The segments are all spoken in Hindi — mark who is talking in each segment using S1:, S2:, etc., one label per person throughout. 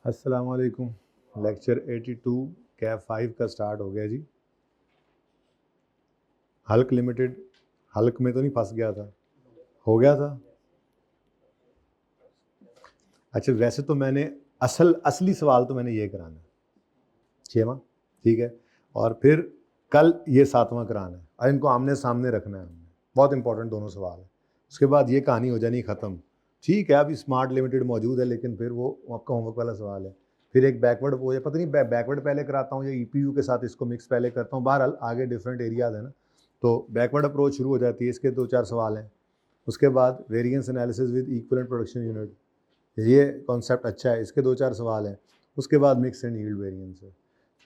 S1: अस्सलाम वालेकुम। लेक्चर 82 कैप 5 का स्टार्ट हो गया जी। हल्क लिमिटेड, हल्क में तो नहीं फंस गया था? हो गया था। अच्छा, वैसे तो मैंने असली सवाल तो मैंने ये कराना है, 6वां, ठीक है, और फिर कल ये 7वां कराना है और इनको आमने सामने रखना है हमने। बहुत इंपॉर्टेंट दोनों सवाल है। उसके बाद ये कहानी हो जानी ख़त्म। ठीक है, अभी स्मार्ट लिमिटेड मौजूद है, लेकिन फिर वो आपका होमवर्क वाला सवाल है। फिर एक बैकवर्ड, वो या पता नहीं बैकवर्ड पहले कराता हूँ या ईपीयू के साथ इसको मिक्स पहले करता हूँ। बहरहाल आगे डिफरेंट एरियाज है ना, तो बैकवर्ड अप्रोच शुरू हो जाती है। इसके 2-4 सवाल हैं। उसके बाद variance analysis with equivalent production unit, ये कॉन्सेप्ट अच्छा है, इसके 2-4 सवाल हैं। उसके बाद मिक्स एंड यील्ड वेरिएंस है।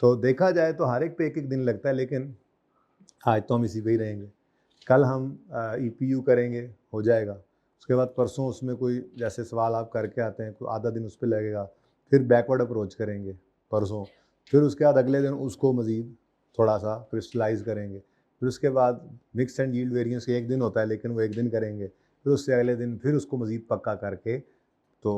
S1: तो देखा जाए तो हर एक पे एक दिन लगता है, लेकिन आज तो हम इसी पे ही रहेंगे। कल हम ईपीयू करेंगे, हो जाएगा। उसके बाद परसों उसमें कोई जैसे सवाल आप करके आते हैं, कोई आधा दिन उस पर लगेगा। फिर बैकवर्ड अप्रोच करेंगे परसों। फिर उसके बाद अगले दिन उसको मज़ीद थोड़ा सा क्रिस्टलाइज करेंगे। फिर उसके बाद मिक्स एंड यील्ड वेरिएंस एक दिन होता है, लेकिन वो एक दिन करेंगे। फिर उससे अगले दिन फिर उसको मज़ीद पक्का करके तो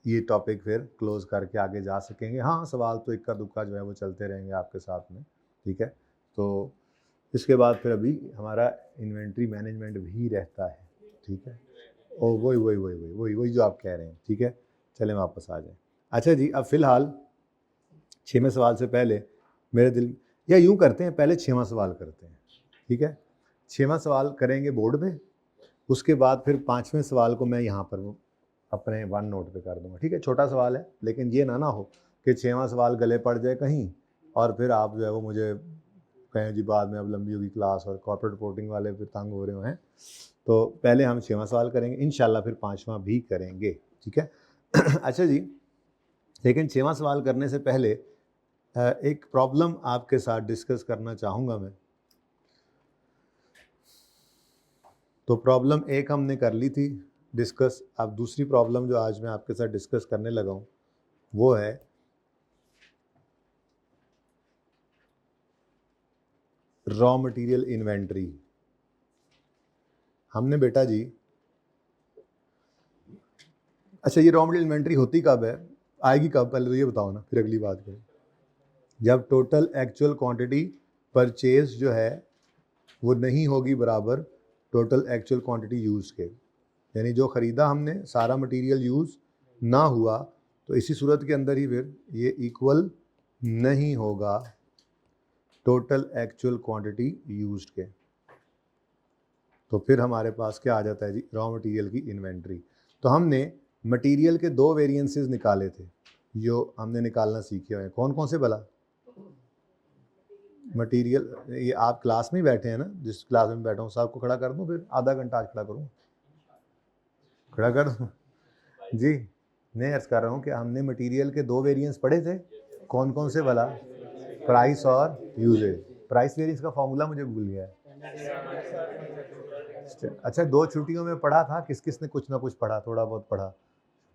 S1: ये टॉपिक फिर क्लोज़ करके आगे जा सकेंगे। हाँ, सवाल तो इक्का दुक्का जो है वो चलते रहेंगे आपके साथ में, ठीक है। तो इसके बाद फिर अभी हमारा इन्वेंट्री मैनेजमेंट भी रहता है, ठीक है। और वही जो आप कह रहे हैं, ठीक है। चलें वापस आ जाएं। अच्छा जी, अब फ़िलहाल 6वें सवाल से पहले मेरे दिल, या यूँ करते हैं, पहले 6वां सवाल करते हैं, ठीक है। 6वां सवाल करेंगे बोर्ड में। उसके बाद फिर 5वें सवाल को मैं यहाँ पर अपने वन नोट पे कर दूंगा, ठीक है। छोटा सवाल है, लेकिन ये ना हो कि 6वां सवाल गले पड़ जाए कहीं और फिर आप जो है वो मुझे कहें जी बाद में अब लंबी होगी क्लास और कॉर्पोरेट रिपोर्टिंग वाले फिर तंग हो रहे हैं। तो पहले हम 6वां सवाल करेंगे, इंशाल्लाह फिर 5वां भी करेंगे, ठीक है। अच्छा जी, लेकिन 6वां सवाल करने से पहले एक प्रॉब्लम आपके साथ डिस्कस करना चाहूँगा मैं। तो प्रॉब्लम एक हमने कर ली थी डिस्कस। अब दूसरी प्रॉब्लम जो आज मैं आपके साथ डिस्कस करने लगा हूँ वो है रॉ मटेरियल इन्वेंट्री। हमने बेटा जी, अच्छा ये रॉ मटेरियल इन्वेंट्री होती कब है, आएगी कब, पहले तो ये बताओ ना, फिर अगली बात करें। जब टोटल एक्चुअल क्वांटिटी परचेज जो है वो नहीं होगी बराबर टोटल एक्चुअल क्वांटिटी यूज़ के, यानी जो ख़रीदा हमने सारा मटेरियल यूज़ ना हुआ, तो इसी सूरत के अंदर ही फिर ये इक्वल नहीं होगा टोटल एक्चुअल क्वांटिटी यूज्ड के। तो फिर हमारे पास क्या आ जाता है जी, रॉ मटेरियल की इन्वेंट्री। तो हमने मटेरियल के 2 वेरिएंसेस निकाले थे, जो हमने निकालना सीखे हुए हैं। कौन कौन से भला? मटेरियल, ये आप क्लास में बैठे हैं ना, जिस क्लास में बैठा हूँ साहब को खड़ा कर दूँ, फिर आधा घंटा आज खड़ा करूँ, खड़ा कर दूँ जी। मैं अर्ज़ कर रहा हूँ कि हमने मटेरियल के 2 वेरिएंस पढ़े थे। कौन कौन से भला? प्राइस और यूजेज। प्राइस वेरिएंस का फॉर्मूला मुझे भूल गया है। अच्छा, 2 छुट्टियों में पढ़ा था, किस किस ने कुछ ना कुछ पढ़ा, थोड़ा बहुत पढ़ा?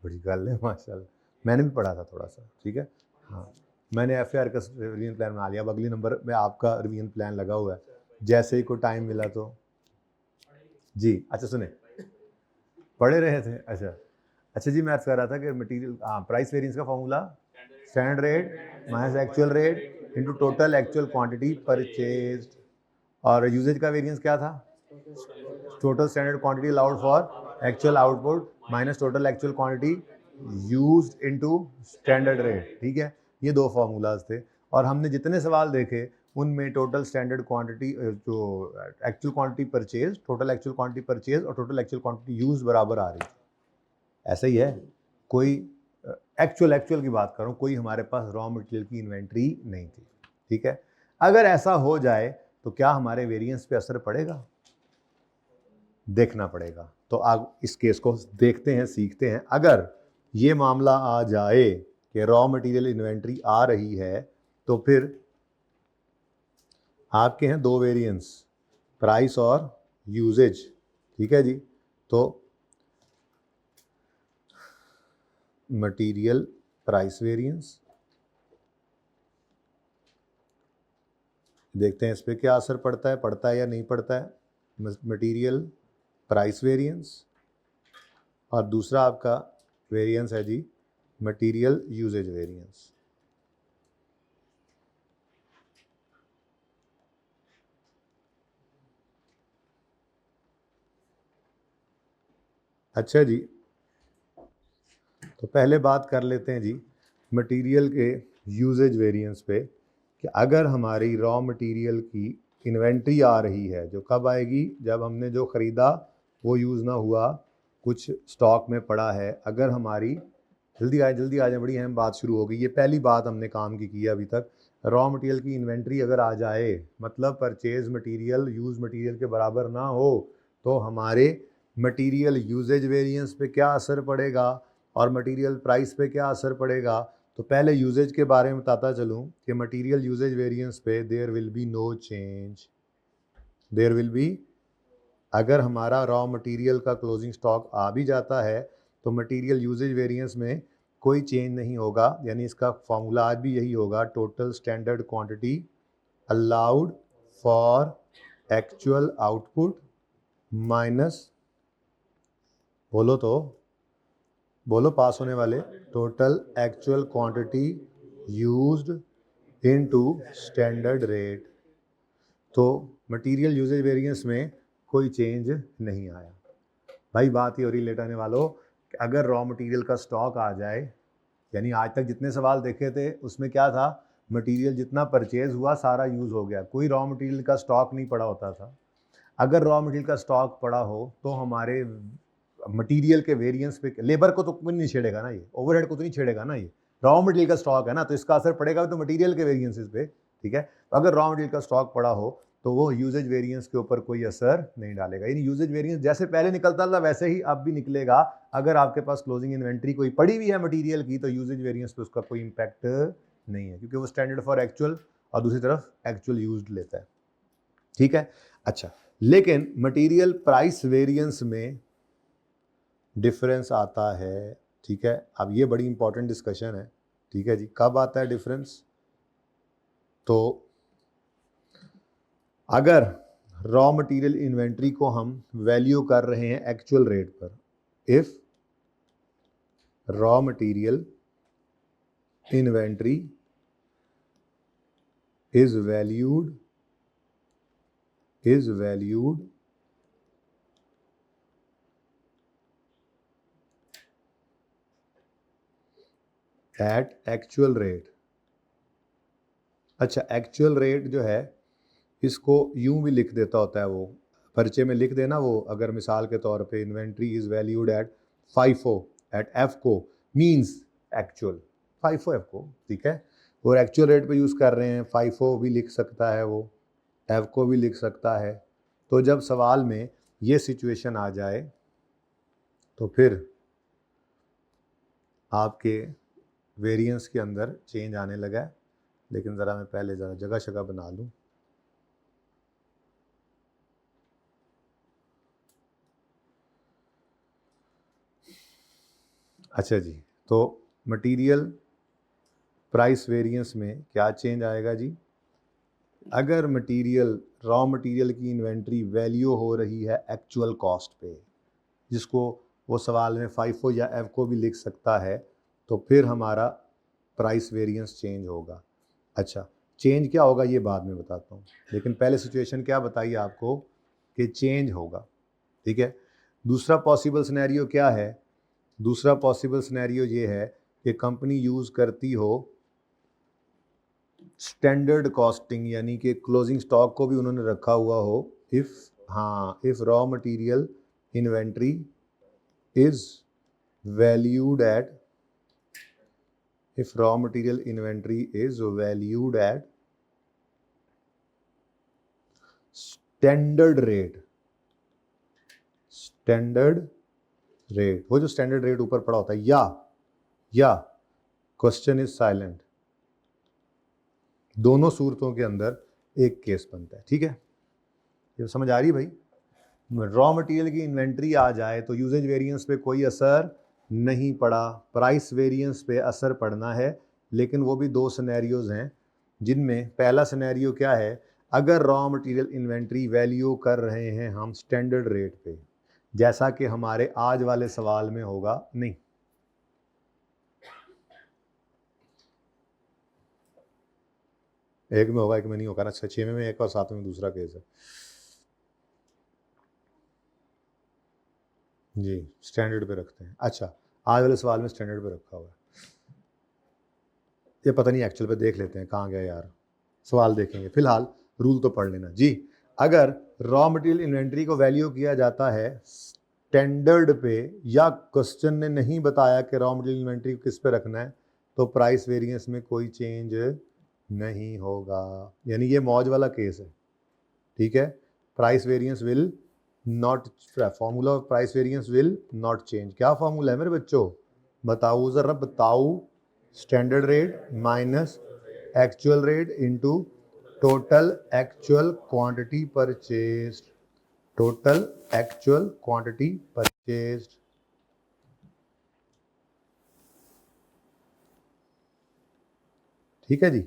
S1: बड़ी गल है माशाल्लाह। मैंने भी पढ़ा था थोड़ा सा, ठीक है। हाँ, मैंने FAR का रिवीजन प्लान बना लिया। अब अगली नंबर में आपका रिवीजन प्लान लगा हुआ है, जैसे ही कोई टाइम मिला तो जी। अच्छा सुने, पढ़े रहे थे? अच्छा जी, मैं अर्ज़ कर रहा था कि मटेरियल, हाँ, प्राइस वेरिएंस का formula standard rate minus actual rate into total actual quantity purchased. और यूजेज का वेरिएंस क्या था? Total standard quantity allowed for actual output minus total actual quantity used into standard rate, ठीक है। ये 2 फार्मूलाज थे और हमने जितने सवाल देखे उनमें टोटल स्टैंडर्ड क्वांटिटी, जो actual quantity purchase, total actual quantity purchase और टोटल एक्चुअल क्वांटिटी यूज बराबर आ रही थी। ऐसा ही है, कोई एक्चुअल की बात करूँ, कोई हमारे पास रॉ मटेरियल की इन्वेंट्री नहीं थी, ठीक है। अगर ऐसा हो जाए तो क्या हमारे वेरिएंस पे असर पड़ेगा? देखना पड़ेगा। तो आप इस केस को देखते हैं, सीखते हैं। अगर ये मामला आ जाए कि रॉ मटेरियल इन्वेंट्री आ रही है, तो फिर आपके हैं 2 वेरिएंस, प्राइस और यूजेज, ठीक है जी। तो मटेरियल प्राइस वेरिएंस, देखते हैं इस पर क्या असर पड़ता है या नहीं पड़ता है। मटेरियल प्राइस वेरिएंस, और दूसरा आपका वेरिएंस है जी मटेरियल यूजेज वेरिएंस। अच्छा जी, तो पहले बात कर लेते हैं जी मटेरियल के यूजेज वेरिएंस पे कि अगर हमारी रॉ मटेरियल की इन्वेंट्री आ रही है, जो कब आएगी, जब हमने जो ख़रीदा वो यूज़ ना हुआ, कुछ स्टॉक में पड़ा है, अगर हमारी जल्दी आ जाए, बड़ी अहम बात शुरू हो गई। ये पहली बात हमने काम की है अभी तक। रॉ मटेरियल की इन्वेंट्री अगर आ जाए, मतलब परचेज मटेरियल यूज़ मटेरियल के बराबर ना हो, तो हमारे मटेरियल यूजेज वेरिएंस पे क्या असर पड़ेगा और मटेरियल प्राइस पे क्या असर पड़ेगा। तो पहले यूजेज के बारे में बताता चलूँ कि मटेरियल यूजेज वेरिएंस पे there will be no change. There will be, अगर हमारा रॉ मटेरियल का क्लोजिंग स्टॉक आ भी जाता है तो मटेरियल यूजेज वेरिएंस में कोई चेंज नहीं होगा। यानी इसका फॉर्मूला आज भी यही होगा, total standard quantity allowed for actual output minus, बोलो पास होने वाले, total actual quantity used into standard rate. तो मटेरियल यूजेज वेरिएंस में कोई चेंज नहीं आया। भाई बात ये हो रही लेट आने वालों कि अगर रॉ मटेरियल का स्टॉक आ जाए, यानी आज तक जितने सवाल देखे थे उसमें क्या था, मटेरियल जितना परचेज हुआ सारा यूज़ हो गया, कोई रॉ मटेरियल का स्टॉक नहीं पड़ा होता था। अगर रॉ मटेरियल का स्टॉक पड़ा हो तो हमारे मटेरियल के वेरिएंस पे, लेबर को तो कोई नहीं छेड़ेगा ना, ये ओवरहेड को तो नहीं छेड़ेगा ना, ये रॉ मटेरियल का स्टॉक है ना, तो इसका असर पड़ेगा तो मटेरियल के वेरिएंसेस पे। ठीक है, तो अगर रॉ मटेरियल का स्टॉक पड़ा हो तो वो यूजेज वेरिएंस के ऊपर कोई असर नहीं डालेगा। यानी यूजेज वेरिएंस जैसे पहले निकलता था वैसे ही अब भी निकलेगा। अगर आपके पास क्लोजिंग इन्वेंट्री कोई पड़ी हुई है मटेरियल की तो यूजेज वेरिएंस पे उसका कोई इंपैक्ट नहीं है, क्योंकि वो स्टैंडर्ड फॉर एक्चुअल और दूसरी तरफ एक्चुअल यूज्ड लेता है। ठीक है, अच्छा, लेकिन मटेरियल प्राइस वेरिएंस में डिफरेंस आता है। ठीक है, अब ये बड़ी इंपॉर्टेंट डिस्कशन है। ठीक है जी, कब आता है डिफरेंस? तो अगर रॉ मटेरियल इन्वेंट्री को हम वैल्यू कर रहे हैं एक्चुअल रेट पर, if raw material inventory is valued eight actual rate. अच्छा, एक्चुअल रेट जो है इसको यूं भी लिख देता होता है, वो पर्चे में लिख देना, वो अगर मिसाल के तौर पे inventory is valued at FIFO at एफको मींस एक्चुअल FIFO एफको। ठीक है, और एक्चुअल रेट पे यूज़ कर रहे हैं, FIFO भी लिख सकता है, वो एफको भी लिख सकता है। तो जब सवाल में ये सिचुएशन आ जाए तो फिर आपके वेरिएंस के अंदर चेंज आने लगा है। लेकिन ज़रा मैं पहले ज़रा जगह शगह बना लूँ। अच्छा जी, तो मटेरियल प्राइस वेरिएंस में क्या चेंज आएगा जी? अगर मटेरियल रॉ मटेरियल की इन्वेंट्री वैल्यू हो रही है एक्चुअल कॉस्ट पे, जिसको वो सवाल में FIFO या एफको भी लिख सकता है, तो फिर हमारा प्राइस वेरिएंस चेंज होगा। अच्छा, चेंज क्या होगा ये बाद में बताता हूँ, लेकिन पहले सिचुएशन क्या बताइए आपको कि चेंज होगा। ठीक है, दूसरा पॉसिबल सिनेरियो क्या है? दूसरा पॉसिबल सिनेरियो ये है कि कंपनी यूज़ करती हो स्टैंडर्ड कॉस्टिंग, यानी कि क्लोजिंग स्टॉक को भी उन्होंने रखा हुआ हो। If raw material inventory is valued eight standard rate, वो जो स्टैंडर्ड रेट ऊपर पड़ा होता है, या क्वेश्चन इज साइलेंट, दोनों सूरतों के अंदर एक केस बनता है। ठीक है, ये समझ आ रही है भाई? रॉ मटेरियल की इन्वेंट्री आ जाए तो यूजेज वेरिएंस पे कोई असर नहीं पड़ा, प्राइस वेरिएंस पे असर पड़ना है। लेकिन वो भी दो सिनेरियोज हैं, जिनमें पहला सिनेरियो क्या है, अगर रॉ मटेरियल इन्वेंट्री वैल्यू कर रहे हैं हम स्टैंडर्ड रेट पे, जैसा कि हमारे आज वाले सवाल में होगा नहीं। एक में होगा एक में नहीं होगा ना। 6 में एक और 7 में दूसरा केस है जी। स्टैंडर्ड पे रखते हैं। अच्छा, आज वाले सवाल में स्टैंडर्ड पे रखा हुआ है, ये पता नहीं एक्चुअल पे देख लेते हैं कहाँ गया यार, सवाल देखेंगे, फिलहाल रूल तो पढ़ लेना जी। अगर रॉ मटेरियल इन्वेंट्री को वैल्यू किया जाता है स्टैंडर्ड पे, या क्वेश्चन ने नहीं बताया कि रॉ मटेरियल इन्वेंट्री को किस पे रखना है, तो प्राइस वेरिएंस में कोई चेंज नहीं होगा। यानी ये मौज वाला केस है, ठीक है। Price variance will not, formula of price variance will not change. क्या फॉर्मूला है मेरे बच्चों, बताओ जरा बताओ। Standard rate minus actual rate into total actual quantity purchased, total actual quantity purchased. ठीक है जी।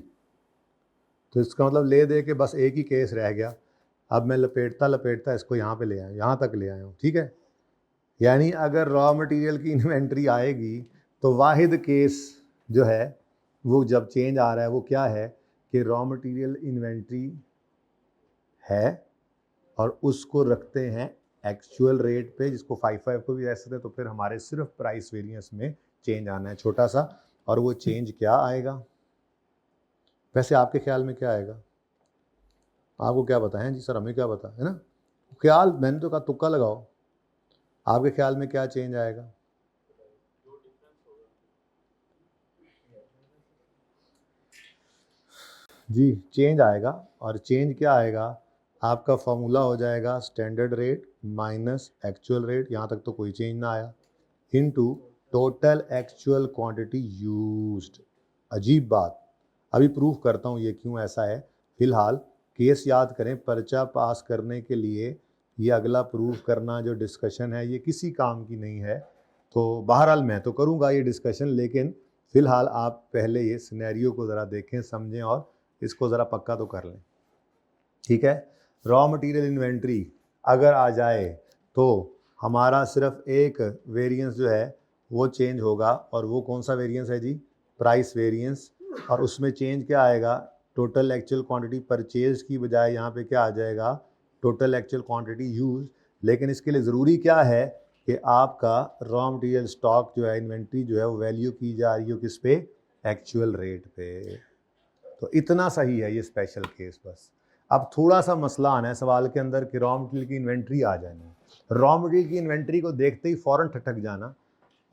S1: तो इसका मतलब ले दे के बस एक ही केस रह गया। अब मैं लपेटता लपेटता इसको यहाँ पे ले आया, यहाँ तक ले आया हूँ, ठीक है। यानी अगर रॉ मटेरियल की इन्वेंट्री आएगी तो वाहिद केस जो है वो जब चेंज आ रहा है वो क्या है कि रॉ मटेरियल इन्वेंट्री है और उसको रखते हैं एक्चुअल रेट पे, जिसको 55 को भी रख सकते हैं। तो फिर हमारे सिर्फ प्राइस वेरिएंस में चेंज आना है छोटा सा, और वो चेंज क्या आएगा, वैसे आपके ख्याल में क्या आएगा, आपको क्या पता है जी सर, हमें क्या पता है ना, ख्याल मैंने तो कहा तुक्का लगाओ, आपके ख्याल में क्या चेंज आएगा। जी चेंज आएगा, और चेंज क्या आएगा, आपका फॉर्मूला हो जाएगा standard rate minus actual rate, यहाँ तक तो कोई चेंज ना आया, into total actual quantity used. अजीब बात, अभी प्रूफ करता हूँ ये क्यों ऐसा है। फिलहाल केस याद करें, पर्चा पास करने के लिए ये अगला प्रूफ करना जो डिस्कशन है ये किसी काम की नहीं है। तो बहरहाल मैं तो करूँगा ये डिस्कशन, लेकिन फ़िलहाल आप पहले ये सिनेरियो को ज़रा देखें समझें और इसको ज़रा पक्का तो कर लें, ठीक है। रॉ मटेरियल इन्वेंट्री अगर आ जाए तो हमारा सिर्फ एक वेरिएंस जो है वो चेंज होगा, और वो कौन सा वेरिएंस है जी, प्राइस वेरिएंस। और उसमें चेंज क्या आएगा, टोटल एक्चुअल क्वांटिटी परचेज की बजाय यहाँ पे क्या आ जाएगा, टोटल एक्चुअल क्वांटिटी यूज। लेकिन इसके लिए ज़रूरी क्या है कि आपका रॉ मटेरियल स्टॉक जो है, इन्वेंट्री जो है वो वैल्यू की जा रही हो किस पे, एक्चुअल रेट पे। तो इतना सही है ये स्पेशल केस बस। अब थोड़ा सा मसला आना है सवाल के अंदर कि रॉ मटेरियल की इन्वेंट्री आ जानी, रॉ मटेरियल की इन्वेंट्री को देखते ही फ़ौरन ठटक जाना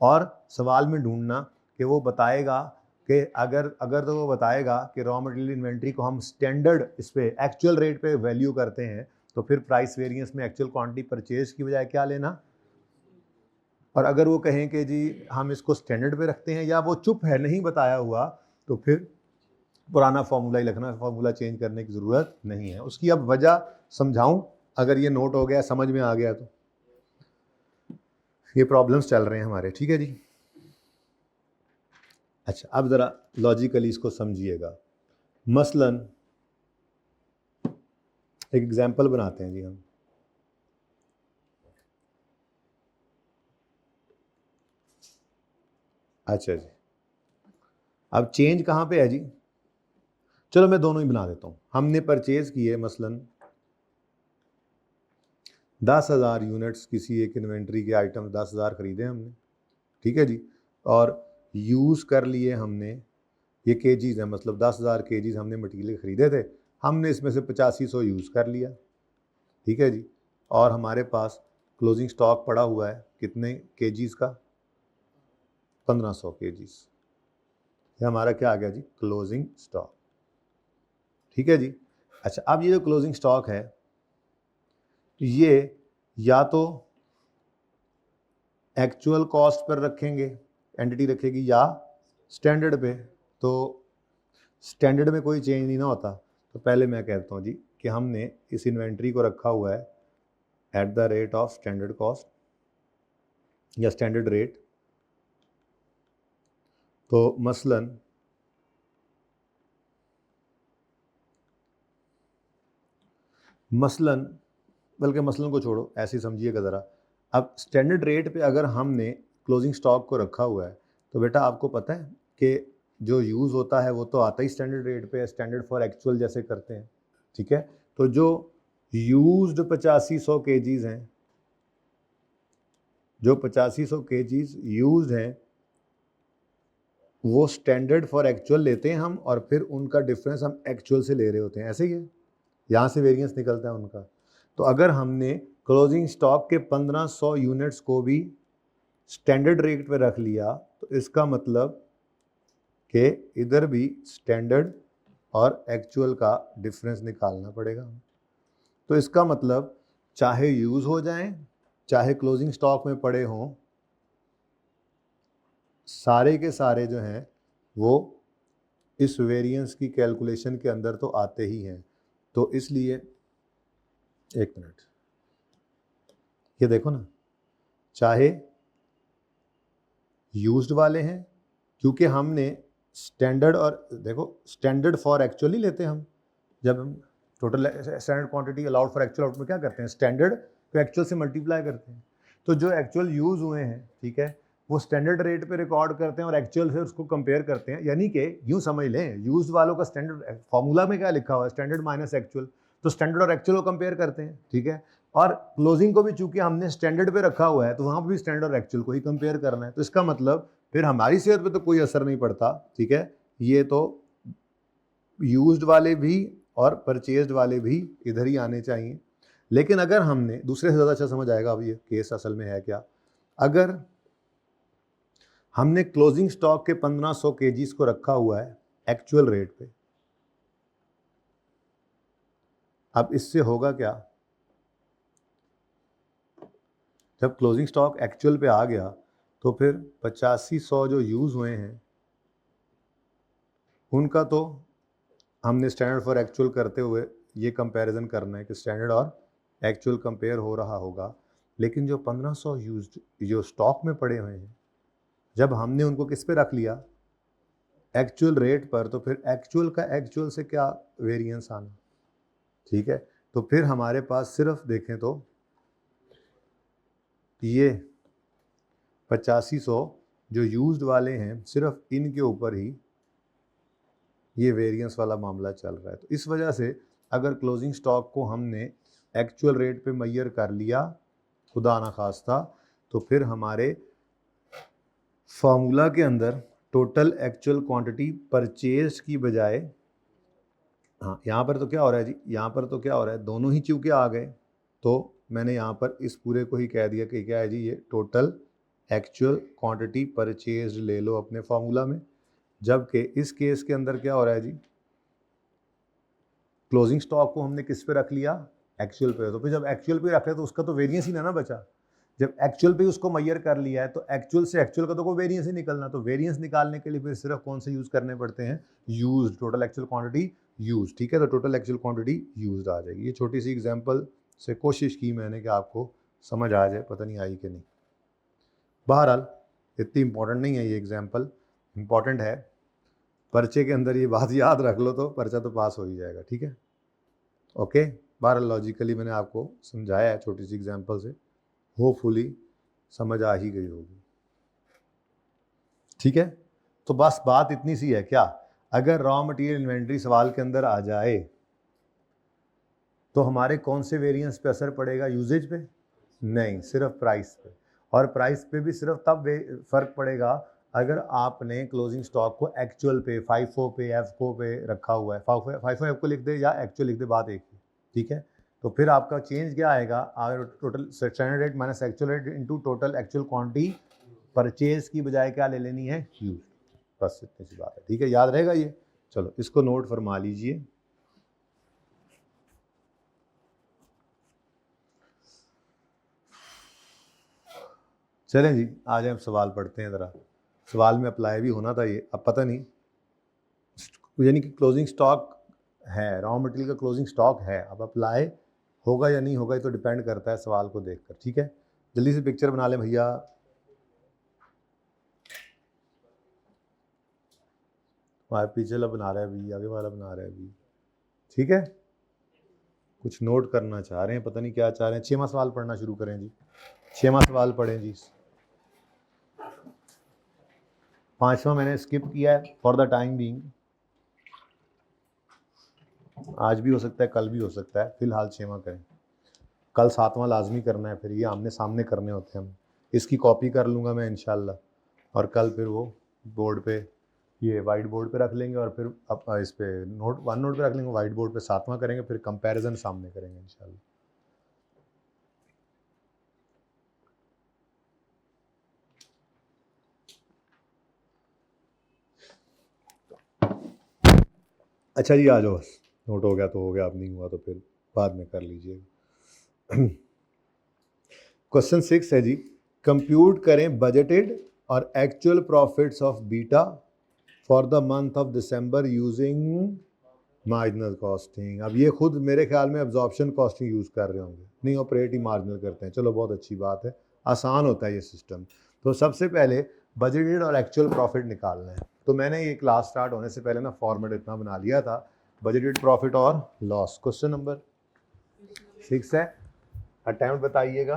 S1: और सवाल में ढूंढना कि वो बताएगा कि अगर तो वो बताएगा कि रॉ मटेरियल इन्वेंट्री को हम स्टैंडर्ड इस पे एक्चुअल रेट पे वैल्यू करते हैं, तो फिर प्राइस वेरिएंस में एक्चुअल क्वांटिटी परचेज की बजाय क्या लेना। और अगर वो कहें कि जी हम इसको स्टैंडर्ड पे रखते हैं, या वो चुप है नहीं बताया हुआ, तो फिर पुराना फॉर्मूला ही लिखना, फॉर्मूला चेंज करने की ज़रूरत नहीं है। उसकी अब वजह समझाऊं, अगर ये नोट हो गया, समझ में आ गया, तो ये प्रॉब्लम्स चल रहे हैं हमारे, ठीक है जी। अच्छा, अब ज़रा लॉजिकली इसको समझिएगा। मसलन एक एग्जांपल बनाते हैं जी हम। अच्छा जी, अब चेंज कहाँ पे है जी, चलो मैं दोनों ही बना देता हूँ। हमने परचेज किए मसलन 10,000 यूनिट्स, किसी एक इन्वेंट्री के आइटम 10,000 खरीदे हमने, ठीक है जी। और यूज़ कर लिए हमने, ये केजीज़ है, मतलब 10,000 केजीज़ हमने मटीरियल खरीदे थे, हमने इसमें से 8500 यूज़ कर लिया, ठीक है जी। और हमारे पास क्लोजिंग स्टॉक पड़ा हुआ है कितने केजीज़ का, 1500 केजीज़। ये हमारा क्या आ गया जी, क्लोजिंग स्टॉक, ठीक है जी। अच्छा, अब ये जो क्लोजिंग स्टॉक है ये या तो एक्चुअल कॉस्ट पर रखेंगे, एंटिटी रखेगी, या स्टैंडर्ड पे। तो स्टैंडर्ड में कोई चेंज नहीं ना होता, तो पहले मैं कहता हूँ जी कि हमने इस इन्वेंट्री को रखा हुआ है at the rate of standard cost या स्टैंडर्ड रेट। तो मसलन बल्कि मसलन को छोड़ो, ऐसे ही समझिएगा ज़रा। अब स्टैंडर्ड रेट पे अगर हमने क्लोजिंग स्टॉक को रखा हुआ है, तो बेटा आपको पता है कि जो यूज़ होता है वो तो आता ही स्टैंडर्ड रेट पे है, स्टैंडर्ड फॉर एक्चुअल जैसे करते हैं, ठीक है। तो जो यूज्ड 8500 केजीज हैं, जो 8500 केजीज यूज्ड हैं, वो स्टैंडर्ड फॉर एक्चुअल लेते हैं हम, और फिर उनका डिफरेंस हम एक्चुअल से ले रहे होते हैं, ऐसे ही है, यहाँ से वेरिएंस निकलता है उनका। तो अगर हमने क्लोजिंग स्टॉक के 1500 यूनिट्स को भी स्टैंडर्ड रेट पे रख लिया, तो इसका मतलब कि इधर भी स्टैंडर्ड और एक्चुअल का डिफरेंस निकालना पड़ेगा। तो इसका मतलब चाहे यूज़ हो जाएं, चाहे क्लोजिंग स्टॉक में पड़े हों, सारे के सारे जो हैं वो इस वेरिएंस की कैलकुलेशन के अंदर तो आते ही हैं। तो इसलिए एक मिनट, ये देखो ना, चाहे यूज्ड वाले हैं, क्योंकि हमने स्टैंडर्ड, और देखो स्टैंडर्ड फॉर एक्चुअल ही लेते हैं हम, जब हम total standard quantity allowed for actual out में क्या करते हैं, स्टैंडर्ड को एक्चुअल से मल्टीप्लाई करते हैं। तो जो एक्चुअल यूज़ हुए हैं, ठीक है, वो स्टैंडर्ड रेट पे रिकॉर्ड करते हैं और एक्चुअल से उसको कंपेयर करते हैं। यानी कि यूँ समझ लें, यूज्ड वालों का स्टैंडर्ड फॉर्मूला में क्या लिखा हुआ है, स्टैंडर्ड माइनस एक्चुअल, तो स्टैंडर्ड और एक्चुअल को कंपेयर करते हैं, ठीक है। और क्लोजिंग को भी चूंकि हमने स्टैंडर्ड पे रखा हुआ है, तो वहाँ पर भी स्टैंडर्ड और एक्चुअल को ही कंपेयर करना है। तो इसका मतलब फिर हमारी सेहत पे तो कोई असर नहीं पड़ता, ठीक है। ये तो यूज्ड वाले भी और परचेज्ड वाले भी इधर ही आने चाहिए। लेकिन अगर हमने दूसरे से ज़्यादा अच्छा समझ आएगा अब ये केस असल में है क्या, अगर हमने क्लोजिंग स्टॉक के 1500 केजीज को रखा हुआ है एक्चुअल रेट पे, अब इससे होगा क्या, जब क्लोजिंग स्टॉक एक्चुअल पे आ गया तो फिर 8500 जो यूज़ हुए हैं उनका तो हमने स्टैंडर्ड फॉर एक्चुअल करते हुए ये कंपैरिजन करना है कि स्टैंडर्ड और एक्चुअल कंपेयर हो रहा होगा। लेकिन जो 1500 यूज्ड जो स्टॉक में पड़े हुए हैं, जब हमने उनको किस पे रख लिया, एक्चुअल रेट पर, तो फिर एक्चुअल का एक्चुअल से क्या वेरिएंस आना, ठीक है। तो फिर हमारे पास सिर्फ देखें तो ये 8500 जो यूज्ड वाले हैं, सिर्फ इनके ऊपर ही ये वेरिएंस वाला मामला चल रहा है। तो इस वजह से अगर क्लोजिंग स्टॉक को हमने एक्चुअल रेट पे मेजर कर लिया, खुदा ना खास्ता, तो फिर हमारे फार्मूला के अंदर टोटल एक्चुअल क्वांटिटी परचेज की बजाय, हाँ यहाँ पर तो क्या हो रहा है जी, यहाँ पर तो क्या हो रहा है, दोनों ही चूके आ गए। तो मैंने यहाँ पर इस पूरे को ही कह दिया कि क्या है जी, ये टोटल एक्चुअल क्वांटिटी परचेज ले लो अपने फार्मूला में। जबकि इस केस के अंदर क्या हो रहा है जी, क्लोजिंग स्टॉक को हमने किस पे रख लिया, एक्चुअल पे। तो फिर जब एक्चुअल पे रख लिया तो उसका तो वेरिएंस ही ना बचा। जब एक्चुअल पे उसको मेजर कर लिया है तो एक्चुअल से एक्चुअल का तो कोई वेरिएंस ही निकलना। तो वेरिएंस निकालने के लिए फिर सिर्फ कौन से यूज़ करने पड़ते हैं, used, total actual quantity use, ठीक है। तो टोटल एक्चुअल क्वांटिटी यूज्ड आ जाएगी। ये छोटी सी एग्जांपल से कोशिश की मैंने कि आपको समझ आ जाए, पता नहीं आई कि नहीं। बहरहाल इतनी इंपॉर्टेंट नहीं है ये एग्जाम्पल, इंपॉर्टेंट है पर्चे के अंदर ये बात याद रख लो तो पर्चा तो पास हो ही जाएगा, ठीक है। ओके, बहरहाल लॉजिकली मैंने आपको समझाया है छोटी सी एग्जांपल से, होपफुली समझ आ ही गई होगी, ठीक है। तो बस बात इतनी सी है क्या, अगर रॉ मटेरियल इन्वेंट्री सवाल के अंदर आ जाए तो हमारे कौन से वेरिएंस पे असर पड़ेगा, यूजेज पे नहीं, सिर्फ प्राइस पे। और प्राइस पे भी सिर्फ तब फर्क पड़ेगा अगर आपने क्लोजिंग स्टॉक को एक्चुअल पे, फाइफो पे, एफको पे रखा हुआ है। फाइफो एफको लिख दे या एक्चुअल लिख दे, बात एक ही, ठीक है। तो फिर आपका चेंज क्या आएगा, total standard rate minus actual rate into total actual quantity purchase की बजाय क्या ले लेनी है, यूज। बस इतनी सी बात है, ठीक है, याद रहेगा ये। चलो इसको नोट फरमा लीजिए। चलें जी, आज हम सवाल पढ़ते हैं ज़रा। सवाल में अप्लाई भी होना था ये, अब पता नहीं, यानी कि क्लोजिंग स्टॉक है, रॉ मटेरियल का क्लोजिंग स्टॉक है, अब अप्लाई होगा या नहीं होगा ये तो डिपेंड करता है सवाल को देखकर, ठीक है। जल्दी से पिक्चर बना लें भैया। हमारे पीछे वाला बना रहा है अभी, आगे वाला बना रहा है अभी, ठीक है। कुछ नोट करना चाह रहे हैं, पता नहीं क्या चाह रहे हैं। 6वां सवाल पढ़ना शुरू करें जी, 6वां सवाल पढ़ें जी। 5वां मैंने स्किप किया है फॉर द टाइम बीइंग, आज भी हो सकता है, कल भी हो सकता है, फिलहाल 6वां करें। कल 7वां लाजमी करना है, फिर ये आमने सामने करने होते हैं हम। इसकी कॉपी कर लूँगा मैं इंशाल्लाह, और कल फिर वो बोर्ड पे, ये वाइट बोर्ड पे रख लेंगे, और फिर अब इस पे नोट वन नोट पे रख लेंगे, वाइट बोर्ड पे 7वां करेंगे, फिर कंपैरिजन सामने करेंगे इंशाल्लाह। अच्छा जी, आ जाओ, बस नोट हो गया तो हो गया, अब नहीं हुआ तो फिर बाद में कर लीजिएगा। क्वेश्चन 6 है जी, कंप्यूट करें बजटेड और actual profits of beta for the month of December using marginal costing. अब ये खुद मेरे ख्याल में एब्जॉर्प्शन कॉस्टिंग यूज़ कर रहे होंगे, नहीं ऑपरेटिंग मार्जिनल करते हैं। चलो बहुत अच्छी बात है, आसान होता है ये सिस्टम। तो सबसे पहले बजटेड और एक्चुअल प्रॉफिट निकालना है। तो मैंने ये क्लास स्टार्ट होने से पहले ना फॉर्मेट इतना बना लिया था, बजटेड प्रॉफिट और लॉस। क्वेश्चन नंबर 6 है, अटेम्प्ट बताइएगा।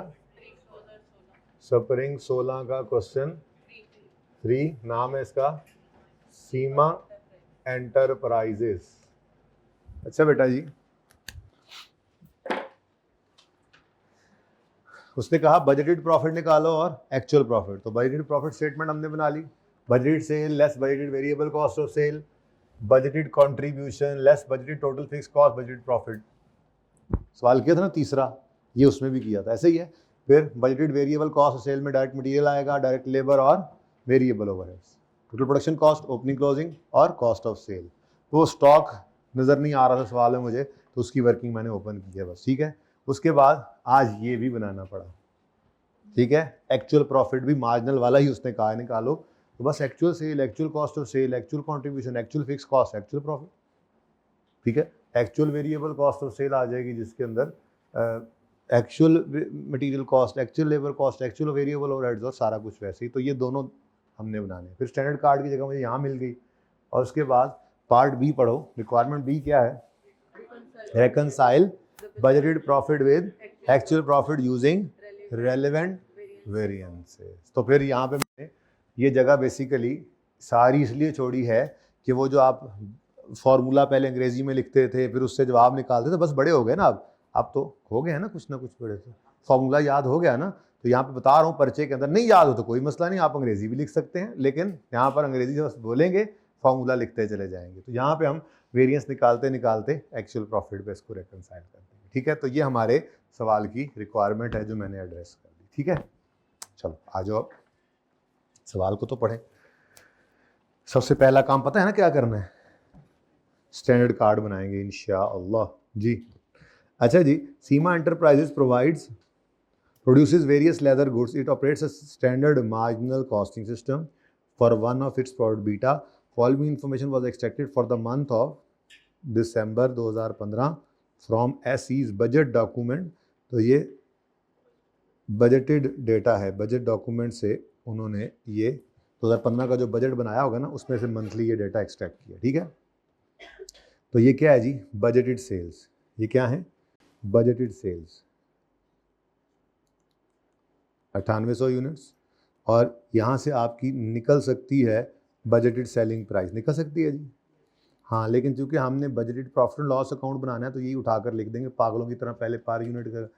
S1: स्प्रिंग 16 का क्वेश्चन 3, नाम है इसका सीमा एंटरप्राइजेस। अच्छा बेटा जी, उसने कहा बजटेड प्रॉफिट निकालो और एक्चुअल प्रॉफिट। तो बजटेड प्रॉफिट स्टेटमेंट हमने बना ली, budgeted sale less budgeted variable cost of sale, budgeted contribution less budgeted total fix cost, budgeted profit. सवाल किया था ना तीसरा, ये उसमें भी किया था, ऐसे ही है। फिर budgeted variable cost of sale में डायरेक्ट मटेरियल आएगा, डायरेक्ट लेबर और variable overheads, total production cost, opening closing और कॉस्ट ऑफ सेल। तो स्टॉक नज़र नहीं आ रहा था सवाल में मुझे, तो उसकी वर्किंग मैंने ओपन की है बस, ठीक है। उसके बाद आज ये भी बनाना पड़ा, ठीक है। एक्चुअल प्रॉफिट भी मार्जिनल वाला ही उसने कहा है निकालो, तो बस actual sale, actual cost of sale, actual contribution, actual fix cost, actual profit, ठीक है। Actual variable cost of sale आ जाएगी, जिसके अंदर actual material cost, actual labour cost, actual variable overheads और सारा कुछ वैसे ही। तो ये दोनों हमने बनाने। फिर स्टैंडर्ड कार्ड की जगह मुझे यहाँ मिल गई, और उसके बाद पार्ट बी पढ़ो। रिक्वायरमेंट बी क्या है? Reconcile budgeted profit with actual profit using relevant variances. तो फिर यहाँ पे मैंने ये जगह बेसिकली सारी इसलिए छोड़ी है कि वो जो आप फॉर्मूला पहले अंग्रेजी में लिखते थे, फिर उससे जवाब निकालते थे, बस बड़े हो गए ना अब तो हो गए हैं ना कुछ बड़े, तो फॉर्मूला याद हो गया ना। तो यहाँ पे बता रहा हूँ, पर्चे के अंदर नहीं याद हो तो कोई मसला नहीं, आप अंग्रेजी भी लिख सकते हैं, लेकिन यहाँ पर अंग्रेजी जब बोलेंगे फॉर्मूला लिखते चले जाएंगे। तो यहाँ पे हम वेरिएंस निकालते निकालते एक्चुअल प्रॉफिट पे इसको रेकनसाइल कर देंगे, ठीक है। तो ये हमारे सवाल की रिक्वायरमेंट है जो मैंने एड्रेस कर दी, ठीक है। चलो आ जाओ, अब सवाल को तो पढ़ें। सबसे पहला काम पता है ना क्या करना है? स्टैंडर्ड कार्ड बनाएंगे इंशाअल्लाह जी। अच्छा जी, सीमा enterprises produces various leather goods. It operates a standard marginal costing system for one of its product beta. Following information was extracted for the month of December 2015 from SE's budget document. तो ये बजटेड डेटा है, बजट डॉक्यूमेंट से उन्होंने ये 2015 का जो बजट बनाया होगा ना, उसमें से मंथली ये डेटा एक्सट्रैक्ट किया, ठीक है। तो ये क्या है जी? Budgeted sales. ये क्या है? बजटेड सेल्स 9800 यूनिट्स, और यहाँ से आपकी निकल सकती है बजटेड सेलिंग प्राइस, निकल सकती है जी। हाँ, लेकिन चूंकि हमने budgeted profit and loss account बनाना है, तो यही उठाकर लिख देंगे पागलों की तरह, पहले पर यूनिट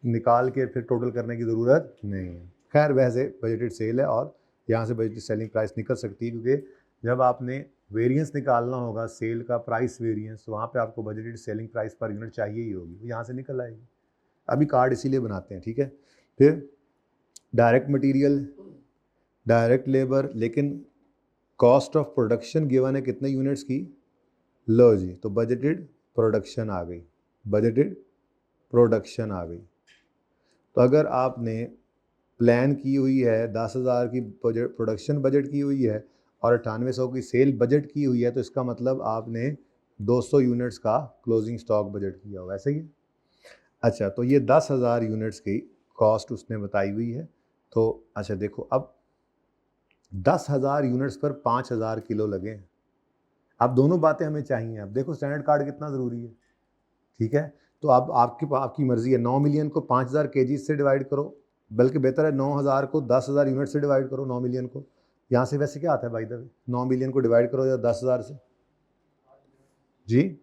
S1: निकाल के फिर टोटल करने की ज़रूरत नहीं है। खैर, वैसे बजटेड सेल है और यहाँ से बजटेड सेलिंग प्राइस निकल सकती है, क्योंकि जब आपने वेरिएंस निकालना होगा सेल का, प्राइस वेरिएंस, तो वहाँ पे आपको budgeted selling price per unit चाहिए ही होगी, तो यहाँ से निकल आएगी। अभी कार्ड इसीलिए बनाते हैं, ठीक है। फिर डायरेक्ट मटेरियल, डायरेक्ट लेबर, लेकिन कॉस्ट ऑफ प्रोडक्शन गिवन है कितने यूनिट्स की? लो जी, तो बजटेड प्रोडक्शन आ गई, बजटेड प्रोडक्शन आ गई। तो अगर आपने प्लान की हुई है 10,000 की प्रोडक्शन बजट की हुई है और 9800 की सेल बजट की हुई है, तो इसका मतलब आपने 200 यूनिट्स का क्लोजिंग स्टॉक बजट किया हुआ, ऐसे ही। अच्छा, तो ये 10,000 यूनिट्स की कॉस्ट उसने बताई हुई है। तो अच्छा देखो, अब 10,000 यूनिट्स पर 5,000 किलो लगे। अब दोनों बातें हमें चाहिए। अब देखो स्टैंडर्ड कार्ड कितना ज़रूरी है, ठीक है। तो अब आपकी मर्ज़ी है, 9 मिलियन को 5,000 केजी से डिवाइड करो, बल्कि बेहतर है 9,000 को 10,000 यूनिट से डिवाइड करो, 9 मिलियन को। यहाँ से वैसे क्या आता है भाई द वे? 9 मिलियन को डिवाइड करो या 10,000 से जी,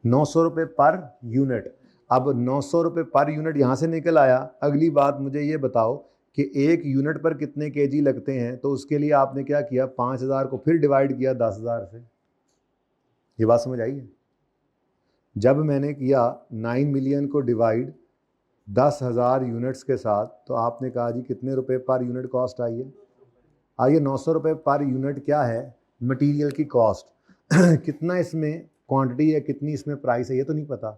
S1: 900 रुपये पर यूनिट। अब 900 रुपये पर यूनिट यहाँ से निकल आया। अगली बात मुझे ये बताओ कि एक यूनिट पर कितने केजी लगते हैं, तो उसके लिए आपने क्या किया, 5,000 को फिर डिवाइड किया 10,000 से। ये बात समझ आई है? जब मैंने किया 9 मिलियन को डिवाइड 10,000 यूनिट्स के साथ, तो आपने कहा जी कितने रुपए पर यूनिट कॉस्ट आई है? आइए 900 रुपये पर यूनिट क्या है? मटेरियल की कॉस्ट। कितना इसमें क्वांटिटी है, कितनी इसमें प्राइस है, ये तो नहीं पता।